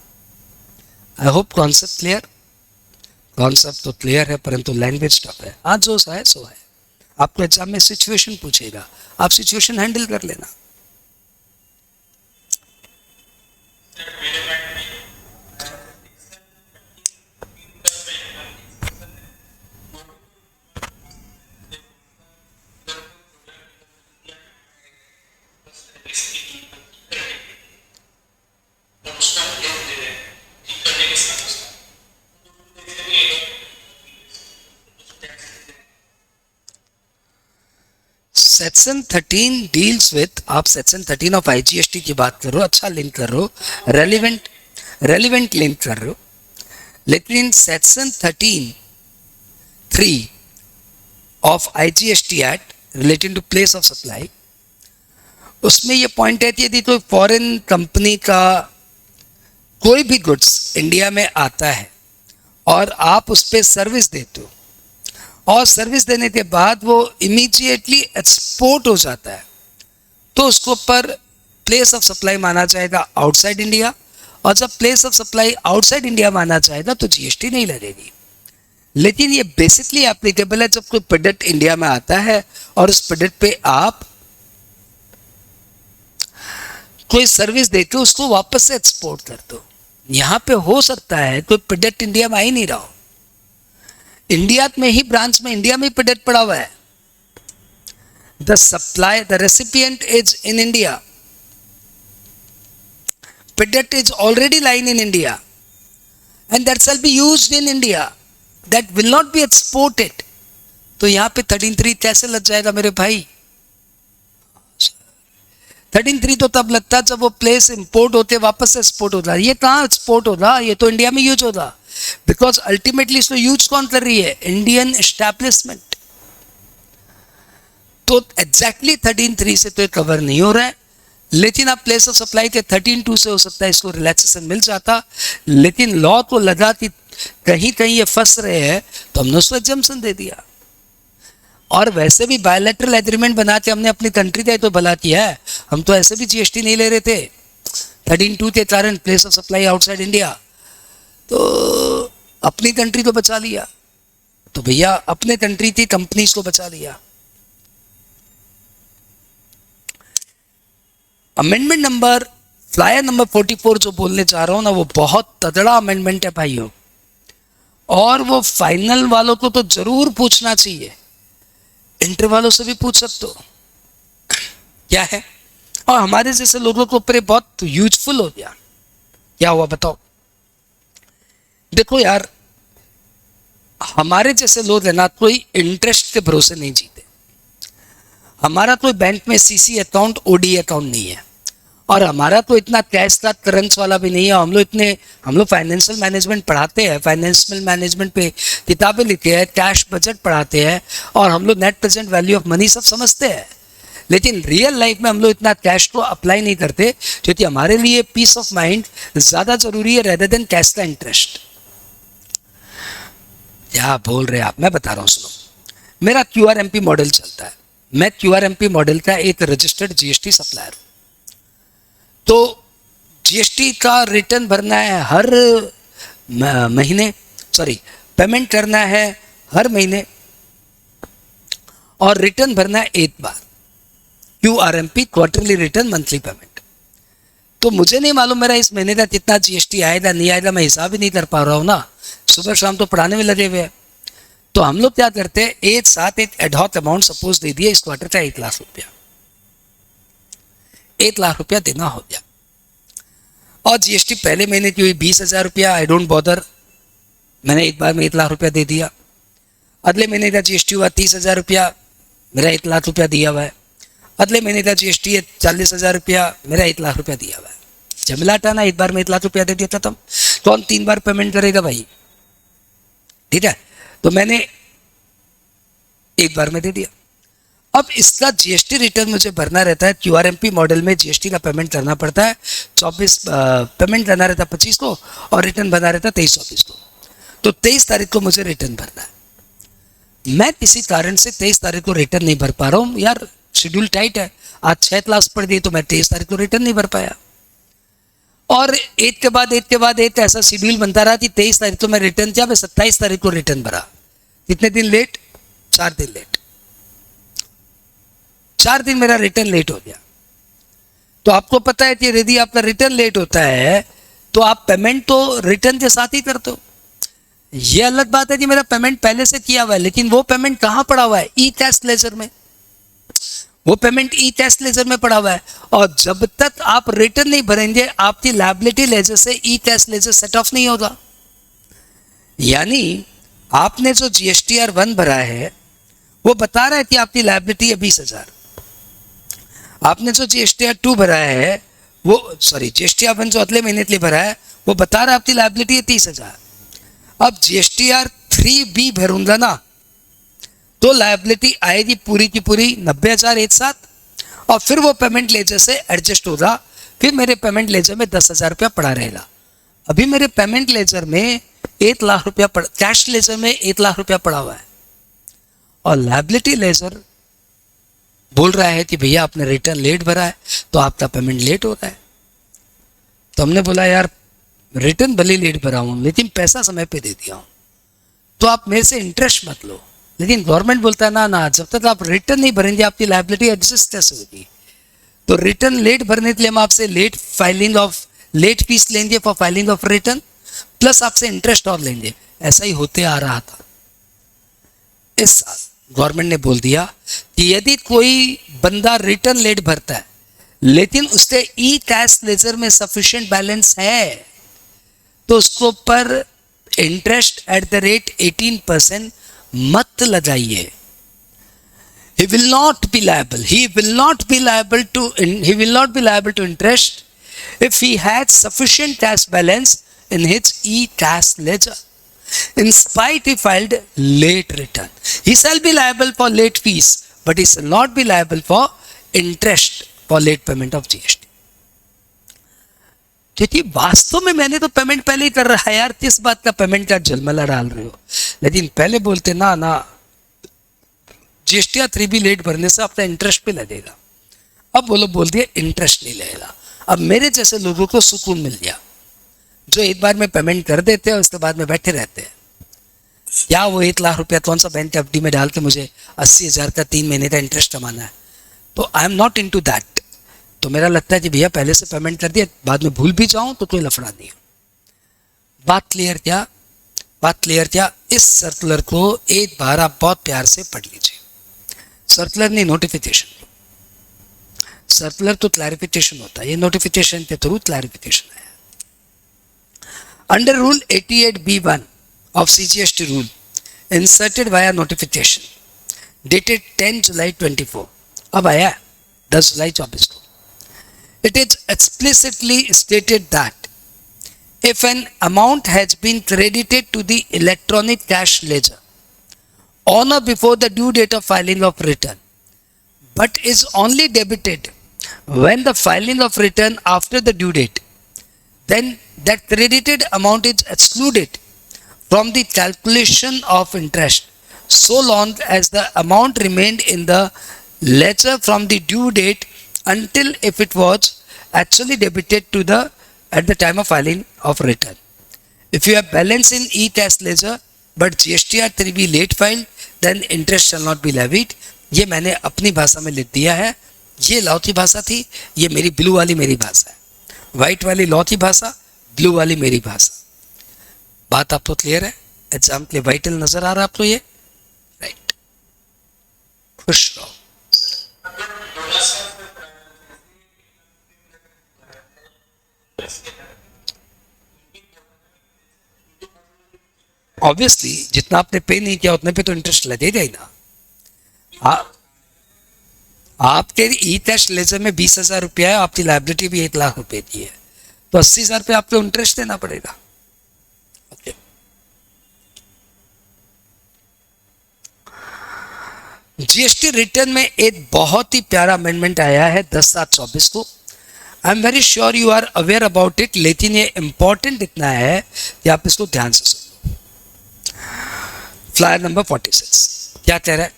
आई होप कॉन्सेप्ट क्लियर। कॉन्सेप्ट तो क्लियर है, परंतु लैंग्वेज टफ है। आज जो है सो है। आपको एग्जाम में सिचुएशन पूछेगा, आप सिचुएशन हैंडल कर लेना। सेक्शन 13 डील्स विथ, आप सेक्शन 13 ऑफ आईजीएसटी की बात करो, अच्छा लिंक कर रहे हो, रेलिवेंट लिंक कर रहे हो, लेकिन section 13(3) of IGST act relating to place of supply, उसमें ये पॉइंट है कि यदि कोई फॉरेन कंपनी का कोई भी गुड्स इंडिया में आता है और आप उस पर सर्विस देते हो और सर्विस देने के बाद वो इमीडिएटली एक्सपोर्ट हो जाता है, तो उसको पर प्लेस ऑफ सप्लाई माना जाएगा आउटसाइड इंडिया, और जब place of supply outside India माना जाएगा तो जीएसटी नहीं लगेगी। लेकिन ये बेसिकली एप्लीकेबल है जब कोई प्रोडक्ट इंडिया में आता है और उस प्रोडक्ट पे आप कोई सर्विस देते हो, उसको वापस से एक्सपोर्ट कर दो। यहाँ पे हो सकता है कोई प्रोडक्ट इंडिया में आ ही नहीं रहा हो, इंडिया में ही ब्रांच में इंडिया में ही प्रोडक्ट पड़ा हुआ है, the supply the recipient is in India, product is already line in India and that shall be used in India, that will not be exported. तो यहां पे 13(3) कैसे लग जाएगा मेरे भाई? 13(3) तो तब लगता है जब वो प्लेस इंपोर्ट होते वापस से एक्सपोर्ट होता। ये कहाँ एक्सपोर्ट होता, ये तो इंडिया में यूज होता, बिकॉज अल्टीमेटली इसको यूज कौन कर रही है? Indian establishment. तो एग्जैक्टली 13(3) से तो ये कवर नहीं हो रहा है, लेकिन आप प्लेस ऑफ सप्लाई के 13(2) से हो सकता है इसको रिलैक्सेशन मिल जाता, लेकिन लॉ तो लगा कि कहीं कहीं ये फंस रहे हैं, तो हमने उसको एग्जम्पशन दे दिया। और वैसे भी बायलैटरल एग्रीमेंट बना के हमने अपनी कंट्री का तो भला किया है, हम तो ऐसे भी जीएसटी नहीं ले रहे थे 13(2) के कारण, place of supply outside India, तो अपनी कंट्री को बचा लिया। तो भैया अपने कंट्री की कंपनीज को बचा लिया। अमेंडमेंट नंबर फ्लायर नंबर 44 जो बोलने चाह रहा हूं ना, वो बहुत तगड़ा अमेंडमेंट है भाइयों, और वो फाइनल वालों को तो जरूर पूछना चाहिए, इंटर वालों से भी पूछ सकते हो क्या है, और हमारे जैसे लोगों को ऊपर बहुत यूजफुल हो गया। क्या हुआ बताओ? देखो यार, हमारे जैसे लोग है ना, कोई इंटरेस्ट के भरोसे नहीं जीते। हमारा कोई बैंक में सीसी अकाउंट ओडी अकाउंट नहीं है, और हमारा तो इतना कैश का करंस वाला भी नहीं है। हम लोग फाइनेंशियल मैनेजमेंट पढ़ाते हैं, फाइनेंशियल मैनेजमेंट पे किताबें लिखते हैं, कैश बजट पढ़ाते हैं, और हम लोग net present value of money सब समझते हैं, लेकिन रियल लाइफ में हम लोग इतना कैश को अप्लाई नहीं करते, क्योंकि हमारे लिए पीस ऑफ माइंड ज़्यादा जरूरी है रेदर देन कैश का इंटरेस्ट। क्या बोल रहे हैं आप? मैं बता रहा हूँ, सुनो। मेरा क्यूआरएमपी मॉडल चलता है, मैं क्यूआरएमपी मॉडल का एक रजिस्टर्ड जीएसटी सप्लायर। तो जीएसटी का रिटर्न भरना है हर महीने, पेमेंट करना है हर महीने, और रिटर्न भरना है एक बार, QRMP quarterly return monthly payment. तो मुझे नहीं मालूम मेरा इस महीने का कितना जीएसटी आएगा नहीं आएगा, मैं हिसाब ही नहीं कर पा रहा हूँ ना, सुबह शाम तो पढ़ाने में लगे हुए हैं। तो हम लोग क्या करते हैं, एक साथ एक एडहॉक अमाउंट सपोज दे दिया, इस क्वार्टर का 1 लाख रुपया, 1 लाख रुपया देना हो गया, और जीएसटी पहले महीने की हुई 20,000 रुपया, आई डोंट बॉदर, मैंने एक बार में 1 लाख रुपया दे दिया। अगले महीने का जीएसटी हुआ 30,000 रुपया, मेरा 1 लाख रुपया दिया हुआ है। अगले महीने का जीएसटी है 40,000 रुपया, मेरा 1 लाख रुपया दिया हुआ है। जमला हटाना, एक बार में 1 लाख रुपया दे दिया था तुम, कौन 3 बार पेमेंट करेगा भाई? ठीक है, तो मैंने एक बार में दे दिया। अब इसका जीएसटी रिटर्न मुझे भरना रहता है। क्यूआरएमपी मॉडल में जीएसटी का पेमेंट करना पड़ता है। 24 पेमेंट करना रहता है 25 को, और रिटर्न भरना रहता है 23-24 को। तो 23 तारीख को मुझे रिटर्न भरना है। मैं किसी कारण से 23 तारीख को रिटर्न नहीं भर पा रहा हूँ यार, शेड्यूल टाइट है। आज 6 क्लास पढ़ दी तो मैं 23 तारीख को रिटर्न नहीं भर पाया, और एक के बाद एक के बाद एक ऐसा शेड्यूल बनता रहा कि 23 तारीख को मैं रिटर्न किया, मैं 27 तारीख को रिटर्न भरा। कितने दिन लेट? 4 दिन लेट। 4 दिन मेरा रिटर्न लेट हो गया। तो आपको पता है कि यदि आपका रिटर्न लेट होता है तो आप पेमेंट तो रिटर्न के साथ ही करते हो। ये अलग बात है कि मेरा पेमेंट पहले से किया हुआ है, लेकिन वो पेमेंट कहां पड़ा हुआ है? ई कैश लेजर में। वो पेमेंट ई कैश लेजर में पड़ा हुआ है, और जब तक आप रिटर्न नहीं भरेंगे आपकी लायबिलिटी लेजर से ई कैश लेजर सेट ऑफ नहीं होगा। यानी आपने जो जीएसटीआर 1 भरा है वो बता रहा है कि आपकी लायबिलिटी है 20,000। आपने जो जीएसटीआर 2 भरा है वो, सॉरी, जीएसटीआर 1 जो अगले महीने के लिए भरा है वो बता रहा है आपकी लायबिलिटी है 30,000। अब जीएसटीआर 3B भरूंगा ना तो लायबिलिटी आएगी पूरी की पूरी 90,000 एक साथ, और फिर वो पेमेंट लेजर से एडजस्ट होगा। फिर मेरे पेमेंट लेजर में 10,000 रुपया पड़ा रहेगा। अभी मेरे पेमेंट लेजर में 1 लाख रुपया कैश लेजर में 1 लाख रुपया पड़ा हुआ है, और लायबिलिटी लेजर बोल रहा है कि भैया आपने रिटर्न लेट भरा है तो आपका पेमेंट लेट हो रहा है। तो हमने बोला यार रिटर्न भले लेट भरा हूं लेकिन पैसा समय पे दे दिया हूं, तो आप मेरे से इंटरेस्ट मत लो। लेकिन गवर्नमेंट बोलता है ना ना, जब तक आप रिटर्न नहीं भरेंगे आपकी लायबिलिटी एडजस्ट कैसे होगी? तो रिटर्न लेट भरने के लिए हम आपसे लेट फीस लेंगे for filing of return, plus आपसे इंटरेस्ट और लेंगे। ऐसा ही होते आ रहा था। इस साल गवर्नमेंट ने बोल दिया कि यदि कोई बंदा रिटर्न लेट भरता है लेकिन उसके ई कैश लेजर में सफिशिएंट बैलेंस है तो उसको पर इंटरेस्ट एट द रेट 18% मत लगाइए। He will not be liable. He will not be liable to interest if he had sufficient cash balance in his e-cash ledger. In spite he filed late return. He shall be liable for late fees, but he shall not be liable for interest for late payment of GST. क्योंकि वास्तव में मैंने तो payment पहले ही कर रहा है यार, किस बात का पेमेंट का झलमला डाल रहे हो? लेकिन पहले बोलते ना ना, जीएसटीआर 3B लेट भरने से आपका इंटरेस्ट भी लगेगा। अब वो लोग बोल दिए इंटरेस्ट नहीं लगेगा। अब मेरे जैसे लोगों को सुकून मिल गया जो एक बार में पेमेंट कर देते हैं उसके बाद में बैठे रहते हैं। क्या वो 1 लाख रुपया कौन सा बैंक एफडी में डाल के मुझे 80,000 का 3 महीने का इंटरेस्ट कमाना है? तो I am not into that. तो मेरा लगता है कि भैया पहले से पेमेंट कर दिया, बाद में भूल भी जाऊं तो कोई लफड़ा नहीं। बात क्लियर क्या? बात क्लियर क्या? इस सर्कुलर को एक बार आप बहुत प्यार से पढ़ लीजिए। सर्कुलर नहीं, नोटिफिकेशन। सर्कुलर तो क्लैरिफिकेशन होता है, ये नोटिफिकेशन के थ्रू क्लैरिफिकेशन है। Under rule 88B1 of CGST rule inserted via notification dated 10 July 24, अब आया 10 जुलाई 24 को। It is explicitly stated that if an amount has been credited to the electronic cash ledger on or before the due date of filing of return, but is only debited when the filing of return after the due date, then that credited amount is excluded from the calculation of interest so long as the amount remained in the ledger from the due date until if it was actually debited to the at the time of filing of return. If you have balance in e-cash ledger but GSTR 3B late filed, then interest shall not be levied. ये मैंने अपनी भाषा में लिख दिया है। ये law की भाषा थी, ये मेरी ब्लू वाली मेरी भाषा है। व्हाइट वाली लॉ की भाषा, ब्लू वाली मेरी भाषा। बात आपको क्लियर है? एग्जाम के लिए वाइटल नजर आ रहा है आपको ये? राइट, खुश रहो। ऑब्वियसली जितना आपने पे नहीं किया उतने पे तो इंटरेस्ट लगेगा ही ना। आपके ई टेस्ट लेजर में 20,000 रुपया है, आपकी लाइबिलिटी भी 1 लाख रुपए की है, तो 80,000 रुपये आपको इंटरेस्ट देना पड़ेगा। ओके, जीएसटी रिटर्न में एक बहुत ही प्यारा अमेंडमेंट आया है 10/7/24 को। I am very sure you are aware about it, लेकिन ये इंपॉर्टेंट इतना है कि आप इसको ध्यान से सुनो। फ्लायर नंबर 46 क्या कह रहा है?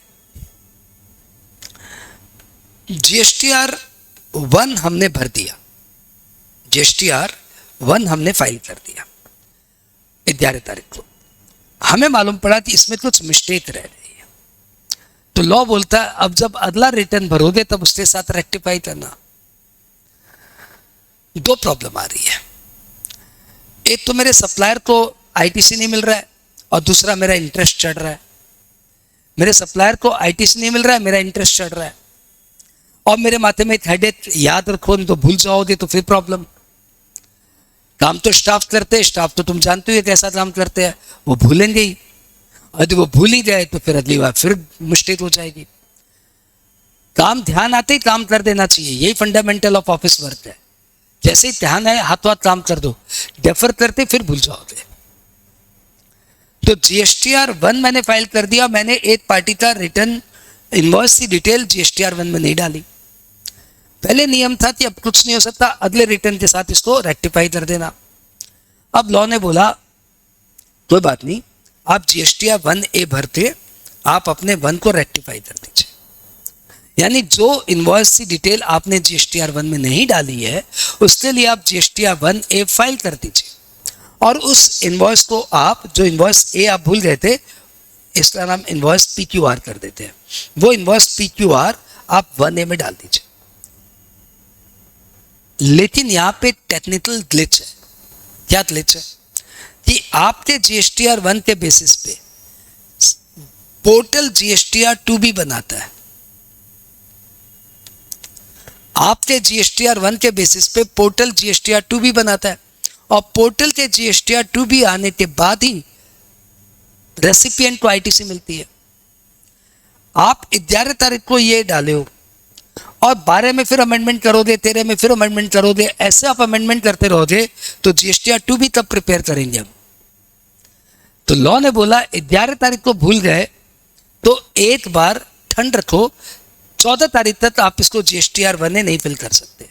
जीएसटीआर 1 हमने भर दिया, जीएसटीआर 1 हमने फाइल कर दिया 11 तारीख को। हमें मालूम पड़ा कि इसमें कुछ मिस्टेक रह रही है, तो लॉ बोलता है अब जब अगला रिटर्न भरोगे तब उसके साथ रेक्टिफाई करना। 2 प्रॉब्लम आ रही है, एक तो मेरे सप्लायर को आईटीसी नहीं मिल रहा है और दूसरा मेरा इंटरेस्ट चढ़ रहा है। मेरे सप्लायर को आईटीसी नहीं मिल रहा है, मेरा इंटरेस्ट चढ़ रहा है, और मेरे माथे में एक हेडेक, याद रखो नहीं तो भूल जाओगे तो फिर प्रॉब्लम। काम तो स्टाफ करते हैं, स्टाफ तो तुम जानते हो कैसा काम करते हैं, वो भूलेंगे ही, यदि वो भूल ही जाए तो फिर अगली बार फिर मुश्किल हो जाएगी। काम ध्यान आते ही काम कर देना चाहिए, यही फंडामेंटल ऑफ ऑफिस वर्क है। जैसे ही ध्यान आए हाथों हाथ काम कर दो, डेफर करते फिर भूल जाओगे। तो जीएसटीआर 1 मैंने फाइल कर दिया, मैंने एक पार्टी का रिटर्न इनवॉइस की डिटेल जीएसटीआर 1 में नहीं डाली। पहले नियम था कि अब कुछ नहीं हो सकता, अगले रिटर्न के साथ इसको रेक्टिफाई कर देना। अब लॉ ने बोला कोई बात नहीं, आप जीएसटीआर 1A भर के आप अपने 1 को रेक्टिफाई कर दीजिए। यानी जो इनवॉइस की डिटेल आपने जीएसटीआर 1 में नहीं डाली है उसके लिए आप जीएसटीआर 1A फाइल कर दीजिए, और उस इनवॉइस को आप, जो इनवॉइस ए आप भूल गए थे, इसका नाम इनवॉइस PQR कर देते हैं, वो इनवॉइस PQR आप 1A में डाल दीजिए। लेकिन यहां पे टेक्निकल ग्लिच है। क्या ग्लिच है? कि आपके जीएसटीआर 1 के बेसिस पे पोर्टल जीएसटीआर 2B बनाता है। आपके जीएसटीआर 1 के बेसिस पे पोर्टल जीएसटीआर 2B बनाता है, और पोर्टल के जीएसटीआर 2B आने के बाद ही रेसिपिएंट को आईटीसी मिलती है। आप 11 तारीख को ये डाले हो और 12 में फिर अमेंडमेंट करोगे, 13 में फिर अमेंडमेंट करोगे, ऐसे आप अमेंडमेंट करते रहोगे तो जीएसटीआर 2B तब प्रिपेयर करेंगे हम। तो लॉ ने बोला 11 तारीख को भूल गए तो एक बार ठंड रखो, 14 तारीख तक आप इसको जीएसटीआर 1A नहीं फिल कर सकते।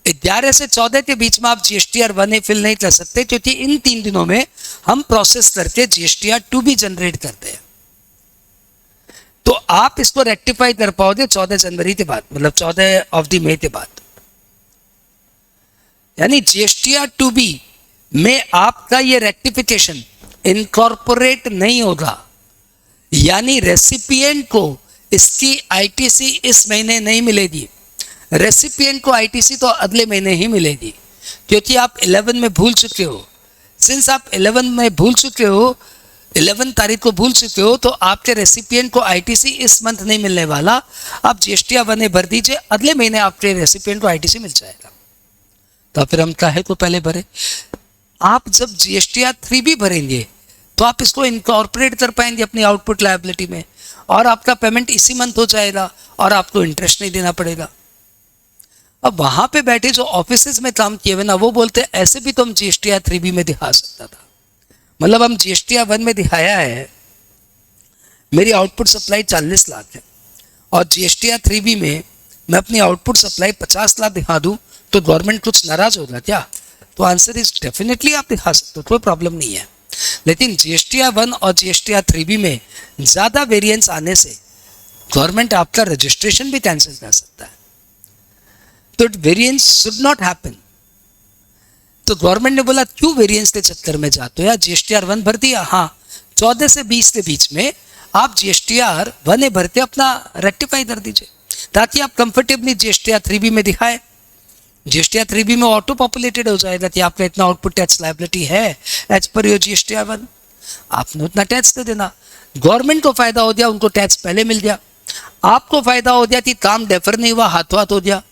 11 से 14 के बीच में आप जीएसटीआर 1A फिल नहीं कर सकते, क्योंकि इन 3 दिनों में हम प्रोसेस करके जीएसटीआर 2B जनरेट करते हैं। तो आप इसको रेक्टिफाई कर पाओगे 14 जनवरी के बाद, मतलब 14 ऑफ द मई के बाद। यानी जीएसटीआर 2B में आपका ये रेक्टिफिकेशन इनकॉर्पोरेट नहीं होगा, यानी रेसिपिएंट को इसकी आईटीसी इस महीने नहीं मिलेगी। रेसिपिएंट को आईटीसी तो अगले महीने ही मिलेगी, क्योंकि आप 11 में भूल चुके हो। सिंस आप 11 में भूल चुके हो, 11 तारीख को भूल चुके हो, तो आपके रेसिपिएंट को आईटीसी इस मंथ नहीं मिलने वाला। आप जीएसटीआर 1A भर दीजिए, अगले महीने आपके रेसिपिएंट को आईटीसी मिल जाएगा। तो फिर हम काहे को पहले भरे? आप जब जीएसटीआर 3B भरेंगे तो आप इसको इनकॉर्पोरेट कर पाएंगे अपनी आउटपुट लायबिलिटी में, और आपका पेमेंट इसी मंथ हो जाएगा और आपको इंटरेस्ट नहीं देना पड़ेगा। अब वहां पे बैठे जो ऑफिसेज में काम किए हुए ना, वो बोलते हैं ऐसे भी तो हम जीएसटीआर 3B में दिखा सकता था। मतलब हम जीएसटीआर 1 में दिखाया है मेरी आउटपुट सप्लाई 40 लाख है, और जीएसटीआर 3B में मैं अपनी आउटपुट सप्लाई 50 लाख दिखा दूं तो गवर्नमेंट कुछ नाराज होगा क्या? तो आंसर इज डेफिनेटली आप दिखा सकते हो, कोई प्रॉब्लम नहीं है। लेकिन जीएसटीआर 1 और जीएसटीआर 3B में ज्यादा वेरिएंस आने से गवर्नमेंट आपका रजिस्ट्रेशन भी कैंसिल कर सकता है। तो वेरिएंस शुड नॉट हैपन। तो गवर्नमेंट ने बोला क्यों वेरिएंस के चक्कर में जाते हो यार, जीएसटीआर 1 भर दिया, हाँ 14 से 20 के बीच में आप जीएसटीआर 1A भर के अपना रेक्टिफाई कर दीजिए, ताकि आप कंफर्टेबली जीएसटीआर 3B में दिखाए। जीएसटीआर 3B में ऑटो पॉपुलेटेड हो जाएगा कि आपका इतना आउटपुट टैक्स लायबिलिटी है एज पर योर जीएसटीआर 1, आपने उतना टैक्स दे देना। गवर्नमेंट को फायदा हो गया, उनको टैक्स पहले मिल गया। आपको फायदा हो गया कि काम डेफर नहीं हुआ, हाथों हाथ हो गया।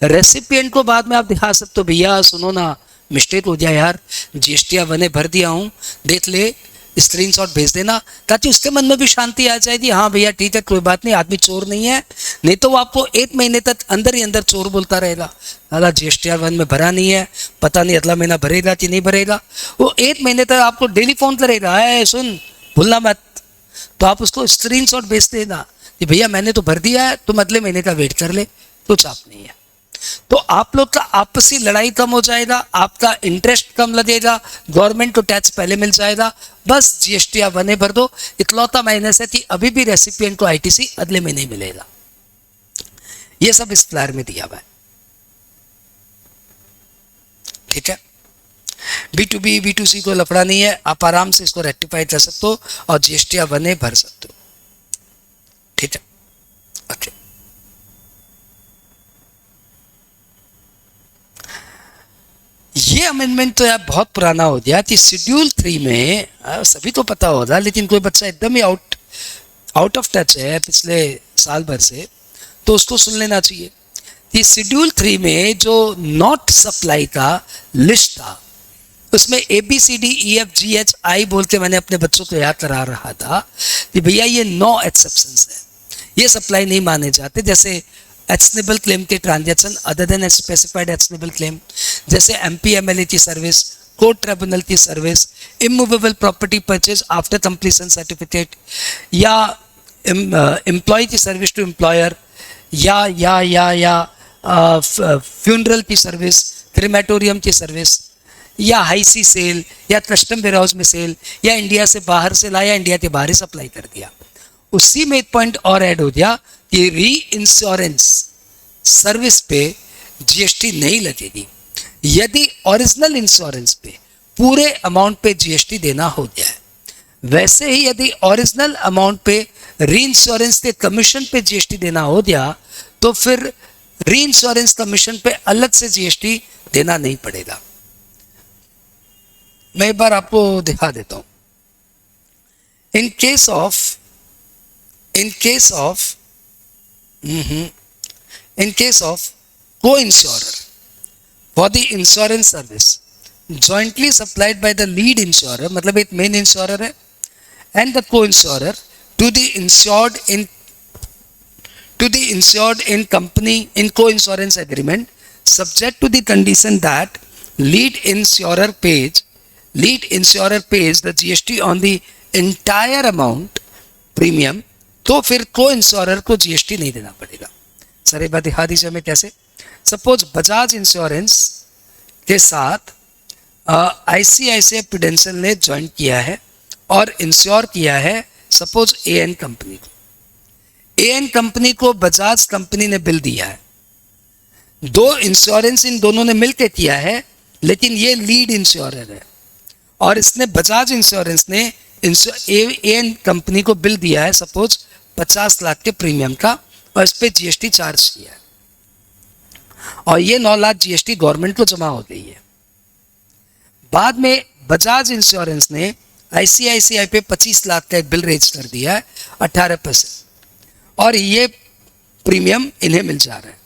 रेसिपिएंट को बाद में आप दिखा सकते हो, भैया सुनो ना मिस्टेक हो गया यार, जीएसटी मैंने भर दिया हूँ, देख ले, स्क्रीनशॉट भेज देना, ताकि उसके मन में भी शांति आ जाएगी, हाँ भैया ठीक है कोई बात नहीं, आदमी चोर नहीं है। नहीं तो वो आपको 1 महीने तक अंदर ही अंदर चोर बोलता रहेगा, अला जीएसटी वन में भरा नहीं है, पता नहीं अगला महीना भरेगा कि नहीं भरेगा। वो 1 महीने तक आपको डेली फोन करेगा, है सुन भूलना मत। तो आप उसको स्क्रीनशॉट भेज देना कि भैया मैंने तो भर दिया है, तुम अगले महीने का वेट कर ले, कुछ आप नहीं है। तो आप लोग का आपसी लड़ाई कम हो जाएगा, आपका इंटरेस्ट कम लगेगा, गवर्नमेंट को टैक्स पहले मिल जाएगा, बस जीएसटी आप बने भर दो। इकलौता माइनस है कि अभी भी रेसिपिएंट को आईटीसी अगले महीने ही मिलेगा। ये सब इस फ्लायर में दिया हुआ है, ठीक है। B2B B2C को लफड़ा नहीं है, आप आराम से इसको रेक्टिफाई कर सकते हो और जीएसटी आप बने भर सकते हो, ठीक है। ओके, ये अमेंडमेंट तो यार बहुत पुराना हो गया कि शेड्यूल 3 में सभी को पता होगा, लेकिन कोई बच्चा एकदम ही आउट ऑफ टच है पिछले साल भर से, तो उसको सुन लेना चाहिए कि शेड्यूल 3 में जो नॉट सप्लाई का लिस्ट था, उसमें ABCDEFGHI बोल के मैंने अपने बच्चों को याद करा रहा था कि भैया ये 9 एक्सेप्शंस है, ये सप्लाई नहीं माने जाते। जैसे एक्शनेबल क्लेम के transaction other than specified actionable claim, जैसे MPMLA की सर्विस, कोर्ट ट्रिब्यूनल की service, immovable property purchase after completion certificate, या एम्प्लॉय की सर्विस टू एम्प्लॉयर, या फ्यूनरल की सर्विस, क्रीमेटोरियम की सर्विस, या हाई सी सेल, या कस्टम वेयर हाउस में सेल, या इंडिया से बाहर से लाया, इंडिया के बाहर ही सप्लाई कर दिया। उसी में एक पॉइंट और ऐड हो गया कि री इंश्योरेंस सर्विस पे जीएसटी नहीं लगेगी यदि ओरिजिनल इंश्योरेंस पे पूरे अमाउंट पे जीएसटी देना हो गया है। वैसे ही यदि ओरिजिनल अमाउंट पे री इंश्योरेंस के कमीशन पे जीएसटी देना हो गया, तो फिर री इंश्योरेंस कमीशन पे अलग से जीएसटी देना नहीं पड़ेगा। मैं एक बार आपको दिखा देता हूं। इन case of co-insurer for the insurance service jointly supplied by the lead insurer, मतलब एक मेन इंश्योरर है, and the co-insurer to the insured in company in co-insurance agreement, subject to the condition that lead insurer pays the GST on the entire amount premium, तो फिर को insurer को GST नहीं देना पड़ेगा। सर एक बात दिखा दीजिए हमें कैसे। सपोज बजाज इंश्योरेंस के साथ ICICI प्रूडेंशियल ने ज्वाइन किया है और इंश्योर किया है सपोज AN कंपनी को। AN कंपनी को बजाज कंपनी ने बिल दिया है, दो इंश्योरेंस इन दोनों ने मिलकर किया है, लेकिन ये लीड इंश्योरर है और इसने बजाज इंश्योरेंस ने AN कंपनी को बिल दिया है सपोज 50 लाख के प्रीमियम का, और इस पे जीएसटी चार्ज किया है, और ये 9 लाख जीएसटी गवर्नमेंट को जमा हो गई है। बाद में बजाज इंश्योरेंस ने ICICI पे 25 लाख का एक बिल रेज कर दिया है 18%, और ये प्रीमियम इन्हें मिल जा रहा है।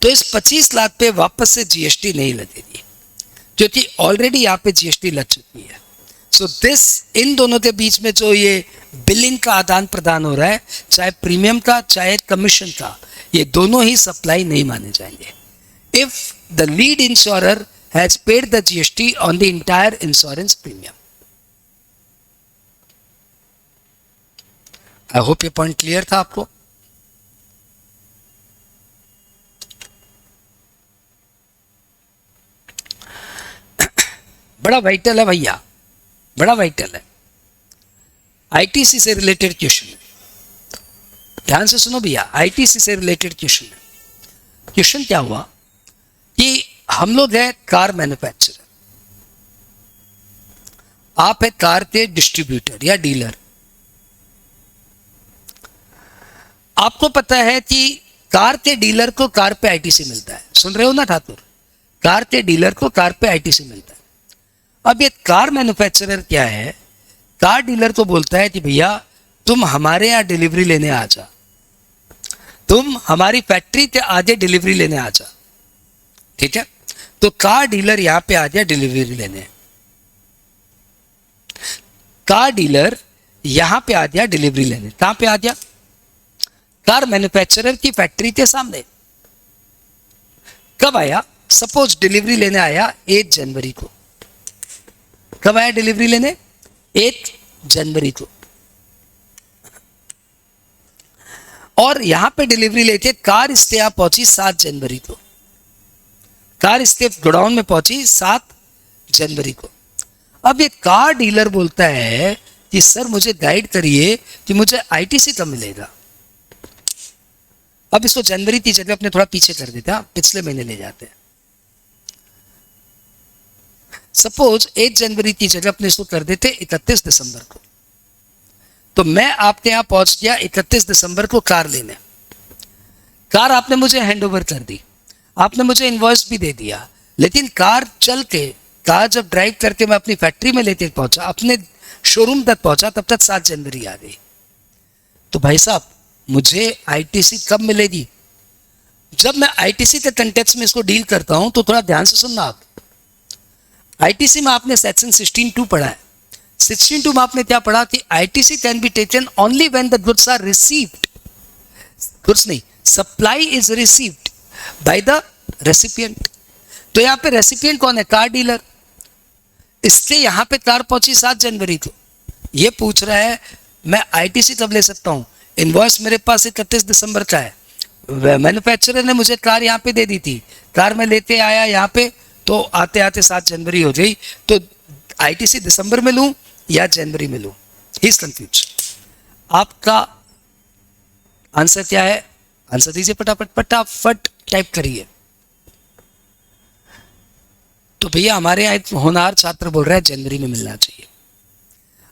तो इस 25 लाख पे वापस से जीएसटी नहीं लगेगी, क्योंकि ऑलरेडी यहाँ पे जीएसटी लग चुकी है। सो दिस, इन दोनों के बीच में जो ये बिलिंग का आदान प्रदान हो रहा है, चाहे प्रीमियम का चाहे कमीशन का, ये दोनों ही सप्लाई नहीं माने जाएंगे if the lead insurer has paid the GST on the entire insurance premium. I hope ये पॉइंट क्लियर था आपको। बड़ा वाइटल है भैया, बड़ा वाइटल है, आईटीसी से रिलेटेड क्वेश्चन है, ध्यान से सुनो भैया। आईटीसी से रिलेटेड क्वेश्चन है। क्वेश्चन क्या हुआ कि हम लोग है कार मैन्युफैक्चरर, आप है कार के डिस्ट्रीब्यूटर या डीलर। आपको पता है कि कार के डीलर को कार पे आईटीसी मिलता है, सुन रहे हो ना ठाकुर, कार के डीलर को कार पे आईटीसी मिलता है। अब ये कार मैन्युफैक्चरर क्या है, कार डीलर को बोलता है कि भैया तुम हमारे यहाँ डिलीवरी लेने आ जा, तुम हमारी फैक्ट्री के आगे डिलीवरी लेने आ जा, ठीक है। तो कार डीलर यहां पे आ गया डिलीवरी लेने, कार डीलर यहां पे आ गया डिलीवरी लेने। कहां पे आ गया? कार मैन्युफैक्चरर की फैक्ट्री के सामने। कब आया? सपोज डिलीवरी लेने आया 8 जनवरी को। कब आया डिलीवरी लेने? 8 जनवरी को। और यहां पे डिलीवरी लेके कार इसके यहां पहुंची 7 जनवरी को। कार इसके गोडाउन में पहुंची 7 जनवरी को। अब ये कार डीलर बोलता है कि सर मुझे गाइड करिए कि मुझे आईटीसी कब मिलेगा। अब इसको जनवरी की जगह अपने थोड़ा पीछे कर देते हैं, पिछले महीने ले जाते हैं। सपोज 8 जनवरी की जगह अपने इसको कर देते 31 दिसंबर को। तो मैं आपके यहां पहुंच गया 31 दिसंबर को कार लेने। कार आपने मुझे हैंड ओवर कर दी, आपने मुझे इनवॉइस भी दे दिया, लेकिन कार चल के, कार जब ड्राइव करके मैं अपनी फैक्ट्री में लेते पहुंचा, अपने शोरूम तक पहुंचा, तब तक 7 जनवरी आ गई। तो भाई साहब मुझे आईटीसी कब मिलेगी? जब मैं आईटीसी के कंटेक्स्ट में इसको डील करता हूं तो थोड़ा ध्यान से सुनना आप। आईटीसी में आपने सेक्शन 16(2) पढ़ा है। 16(2) में आपने क्या पढ़ा कि ITC can be taken only when the goods are received, goods नहीं, supply is received by the recipient. तो यहां पे रेसिपिएंट कौन है? Car dealer. इससे यहां पे कार पहुंची 7 जनवरी को। ये पूछ रहा है मैं आईटीसी कब ले सकता हूं? इनवॉइस मेरे पास 31 दिसंबर का है, मैन्युफैक्चरर ने मुझे कार यहाँ पे दे दी थी, कार में लेते आया यहाँ पे, तो आते आते 7 जनवरी हो गई। तो आईटीसी दिसंबर में लूं या जनवरी में लूं? He is confuse. आपका आंसर क्या है? आंसर दीजिए फटाफट, फटाफट टाइप करिए। तो भैया हमारे यहाँ एक होनहार छात्र बोल रहा है जनवरी में मिलना चाहिए।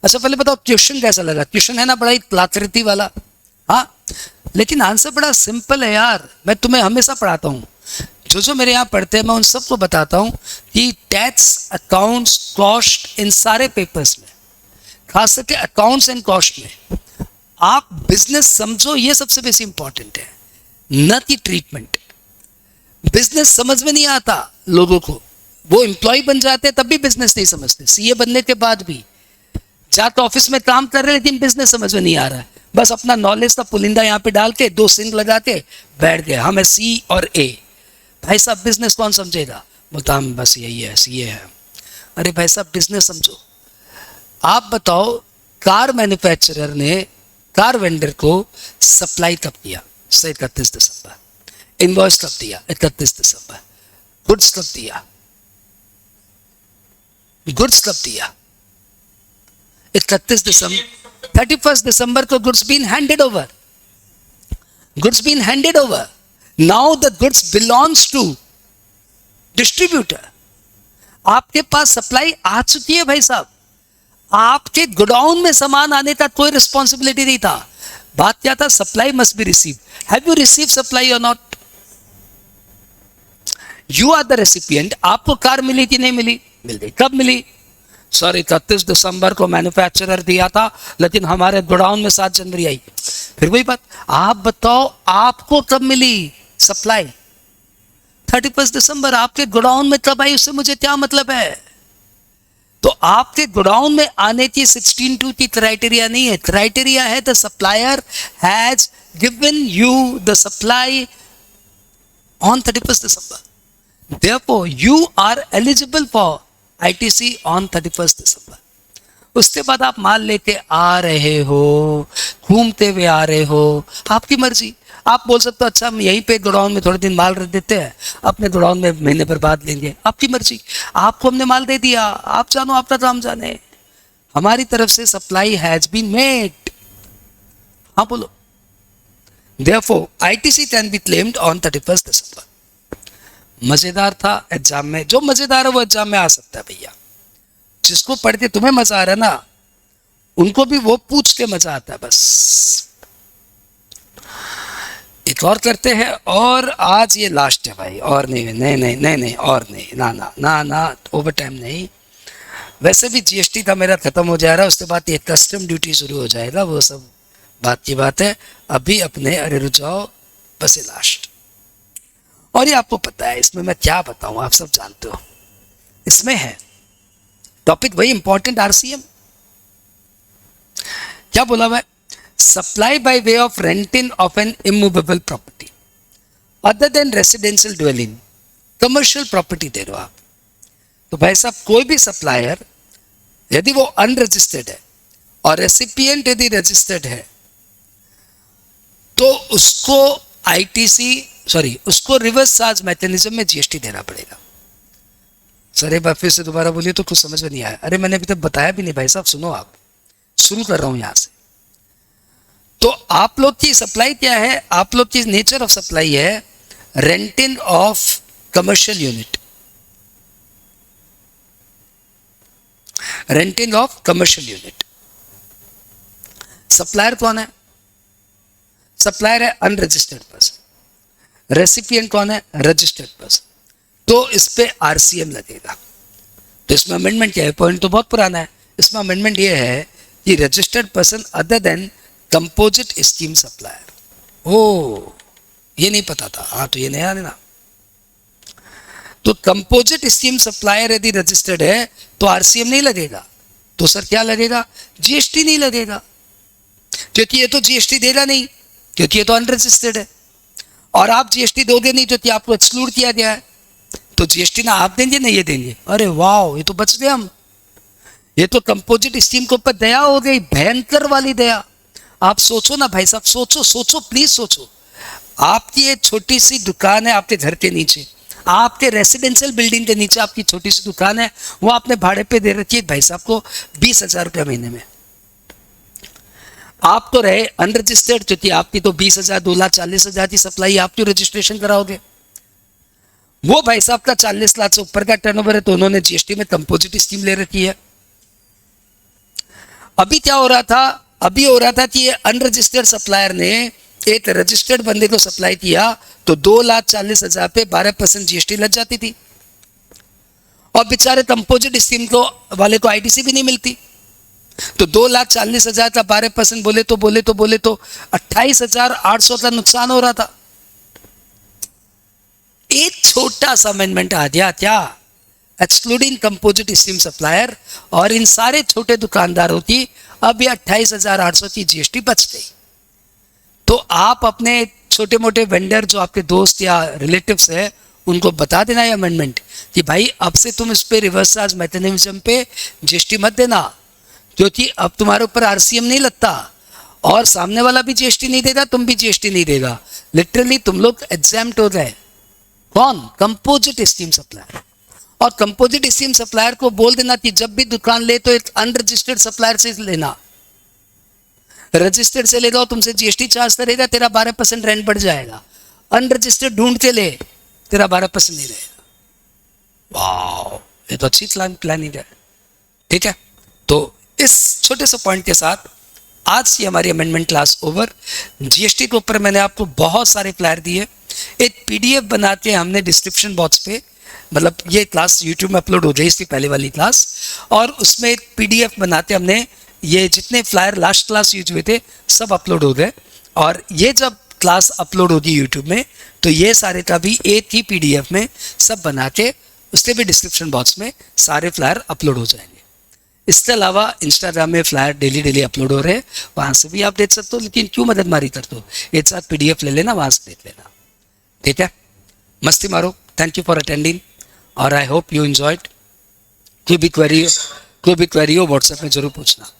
अच्छा पहले बताओ क्वेश्चन कैसा लगा? क्वेश्चन है ना बड़ा ही कलाकृति वाला, हाँ, लेकिन आंसर बड़ा सिंपल है यार। मैं तुम्हें हमेशा पढ़ाता हूँ, जो मेरे यहाँ पढ़ते हैं मैं उन सबको बताता हूँ कि टैक्स, अकाउंट्स, कॉस्ट, इन सारे पेपर्स में, खास करके अकाउंट्स एंड कॉस्ट में, आप बिजनेस समझो, ये सबसे बेसी इंपॉर्टेंट है, न कि ट्रीटमेंट। बिजनेस समझ में नहीं आता लोगों को, वो एम्प्लॉय बन जाते हैं तब भी बिजनेस नहीं समझते, सीए बनने के बाद भी जाकर ऑफिस में काम कर रहे हैं लेकिन बिजनेस समझ में नहीं आ रहा है। बस अपना नॉलेज का पुलिंदा यहाँ पे डाल के 2 सिंक लगा के बैठ गए, हमें सी और ए। भाई साहब बिजनेस कौन समझेगा? बोलता हम बस यही है, सीए है। अरे भाई साहब बिजनेस समझो। आप बताओ कार मैन्युफैक्चरर ने कार वेंडर को सप्लाई कब किया? 31 दिसंबर। इनवॉइस कब दिया? 31 दिसंबर। गुड्स कब दिया? गुड्स कब दिया? 31 दिसंबर। 31 दिसंबर को goods been handed over. Goods been handed over. Now the goods belongs to distributor. आपके पास सप्लाई आ चुकी है भाई साहब, आपके गोडाउन में सामान आने का कोई रिस्पॉन्सिबिलिटी नहीं था। बात क्या था? Supply must be receive. Have you receive supply or not? You are the recipient. आपको कार मिली कि नहीं मिली? मिल गई। कब मिली? सर 31 दिसंबर को मैन्युफैक्चरर दिया था लेकिन हमारे गोडाउन में 7 जनवरी आई। फिर वही बात, आप बताओ आपको कब मिली सप्लाई? 31 दिसंबर। आपके गोडाउन में कब आई उससे मुझे क्या मतलब है? तो आपके गोडाउन में आने की 16(2) की क्राइटेरिया नहीं है। क्राइटेरिया है the supplier has given you the supply on 31 December, therefore you are eligible for ITC on 31 दिसंबर। उसके बाद आप माल लेके आ रहे हो, घूमते हुए आ रहे हो, आपकी मर्जी। आप बोल सकते हो अच्छा हम यहीं पे गोडाउन में थोड़े दिन माल रख देते हैं, अपने गोडाउन में महीने भर बाद लेंगे, आपकी मर्जी। आपको हमने माल दे दिया, आप जानो, आपका काम जाने। हमारी तरफ से सप्लाई हैज बीन मेड। हाँ बोलो। Therefore ITC can be claimed on 31 दिसंबर। मजेदार था एग्जाम में, जो मजेदार है वो एग्जाम में आ सकता है भैया। जिसको पढ़ के तुम्हें मजा आ रहा है ना, उनको भी वो पूछ के मजा आता है। बस एक और करते हैं, और आज ये लास्ट है भाई, और नहीं नहीं नहीं नहीं नहीं और नहीं, ना ना ना ना, ओवर टाइम नहीं। वैसे भी जीएसटी का मेरा खत्म हो जा रहा है, उसके बाद ये कस्टम ड्यूटी शुरू हो जाएगा, वो सब बात की बात है। अभी अपने, अरे रुक जाओ, बस ये लास्ट। और ये आपको पता है, इसमें मैं क्या बताऊं, आप सब जानते हो। इसमें है टॉपिक वही इंपॉर्टेंट, आरसीएम क्या बोला हुआ है, supply by way of renting of an immovable property other than residential dwelling, commercial property दे रहे हो आप। तो भाई साहब कोई भी सप्लायर यदि वो अनरजिस्टर्ड है और रेसिपिएंट यदि रजिस्टर्ड है तो उसको उसको रिवर्स चार्ज मैकेनिज्म में जीएसटी देना पड़ेगा। सर एक बार फिर से दोबारा बोलिए, तो कुछ समझ में नहीं आया। अरे मैंने अभी तक बताया भी नहीं भाई साहब, सुनो, आप शुरू कर रहा हूं यहां से। तो आप लोग की सप्लाई क्या है, आप लोग की नेचर ऑफ सप्लाई है renting of commercial unit, renting of commercial unit. Supplier कौन है, सप्लायर है अनरजिस्टर्ड पर्सन, रेसिपिएंट कौन है, रजिस्टर्ड पर्सन। तो इस पे आरसीएम लगेगा। तो इसमें अमेंडमेंट क्या है, पॉइंट तो बहुत पुराना है, इसमें अमेंडमेंट ये है कि registered person other than composite scheme supplier. ओ ये नहीं पता था, हाँ तो ये नया है ना। तो कंपोजिट स्कीम सप्लायर यदि रजिस्टर्ड है तो आरसीएम नहीं लगेगा। तो सर क्या लगेगा, जीएसटी नहीं लगेगा, क्योंकि ये तो जीएसटी देगा नहीं, क्योंकि ये तो अनरजिस्टर्ड है। और आप जीएसटी दोगे नहीं क्योंकि आपको एक्सक्लूड किया गया है। तो जीएसटी ना आप देंगे ना ये देंगे। अरे वाह, ये तो बच गए हम। ये तो कंपोजिट स्कीम के ऊपर दया हो गई, भयंकर वाली दया। आप सोचो ना भाई साहब, सोचो सोचो प्लीज सोचो। आपकी एक छोटी सी दुकान है आपके घर के नीचे, आपके रेसिडेंशियल बिल्डिंग के नीचे आपकी छोटी सी दुकान है, वो आपने भाड़े पे दे रखी है भाई साहब को 20,000 रुपये महीने में। आप तो रहे अनरजिस्टर्ड, क्योंकि आपकी तो 20,000 2,40,000 की सप्लाई, आप क्यों रजिस्ट्रेशन कराओगे। वो भाई साहब का 40 लाख से ऊपर का टर्नओवर है, तो उन्होंने जीएसटी में कंपोजिट स्कीम ले रखी है। अभी क्या हो रहा था, अभी हो रहा था कि ये अनरजिस्टर्ड सप्लायर ने एक रजिस्टर्ड बंदे को सप्लाई किया तो 2,40,000 पे 12% जीएसटी लग जाती थी, और बेचारे कंपोजिट स्कीम को वाले को आईटीसी भी नहीं मिलती। तो 2,40,000 का 12% बोले तो 28,800 का नुकसान हो रहा था। एक छोटा सा अमेंडमेंट आ गया क्या, एक्सक्लूडिंग कंपोजिट स्कीम सप्लायर, और इन सारे छोटे दुकानदारों की अब ये 28,800 की जीएसटी बच गई। तो आप अपने छोटे मोटे वेंडर जो आपके दोस्त या रिलेटिव्स है उनको बता देना ये अमेंडमेंट कि भाई अब से तुम इस पे रिवर्स चार्ज मैकेनिज्म पे जीएसटी मत देना, क्योंकि अब तुम्हारे ऊपर आरसीएम नहीं लगता और सामने वाला भी जीएसटी नहीं देगा, तुम भी जीएसटी नहीं देगा। लिटरली तुम लोग एग्जाम्प्ट हो गए। कौन, कंपोजिट स्कीम सप्लायर। और कंपोजिट स्कीम सप्लायर को बोल देना कि जब भी दुकान ले तो एक अनरजिस्टर्ड सप्लायर से लेना, रजिस्टर्ड से लेगा तुमसे जीएसटी चार्ज करेगा, तेरा 12% रेंट बढ़ जाएगा। अनरजिस्टर्ड ढूंढ के ले, तेरा 12% नहीं रहेगा। वाह, ये तो अच्छी प्लानिंग है। ठीक है, तो इस छोटे से पॉइंट के साथ आज की हमारी अमेंडमेंट क्लास ओवर। जीएसटी के ऊपर मैंने आपको बहुत सारे फ्लायर दिए, एक पीडीएफ बना के हमने डिस्क्रिप्शन बॉक्स पे, मतलब ये क्लास यूट्यूब में अपलोड हो गई इसकी पहले वाली क्लास, और उसमें एक पीडीएफ बनाते हमने ये जितने फ्लायर लास्ट क्लास यूज हुए थे सब अपलोड हो गए। और ये जब क्लास अपलोड होगी यूट्यूब में तो ये सारे का भी एक ही पीडीएफ में सब बना के उसके भी डिस्क्रिप्शन बॉक्स में सारे फ्लायर अपलोड हो जाएंगे। इसके अलावा इंस्टाग्राम में फ्लायर डेली अपलोड हो रहे हैं, वहाँ से भी आप देख सकते हो। लेकिन क्यों मददमारी करते हो, एक साथ पीडीएफ ले लेना, वहाँ से देख लेना। ठीक है, मस्ती मारो। थैंक यू फॉर अटेंडिंग और आई होप यू एंजॉयड। कोई भी क्वेरी हो व्हाट्सएप में जरूर पूछना।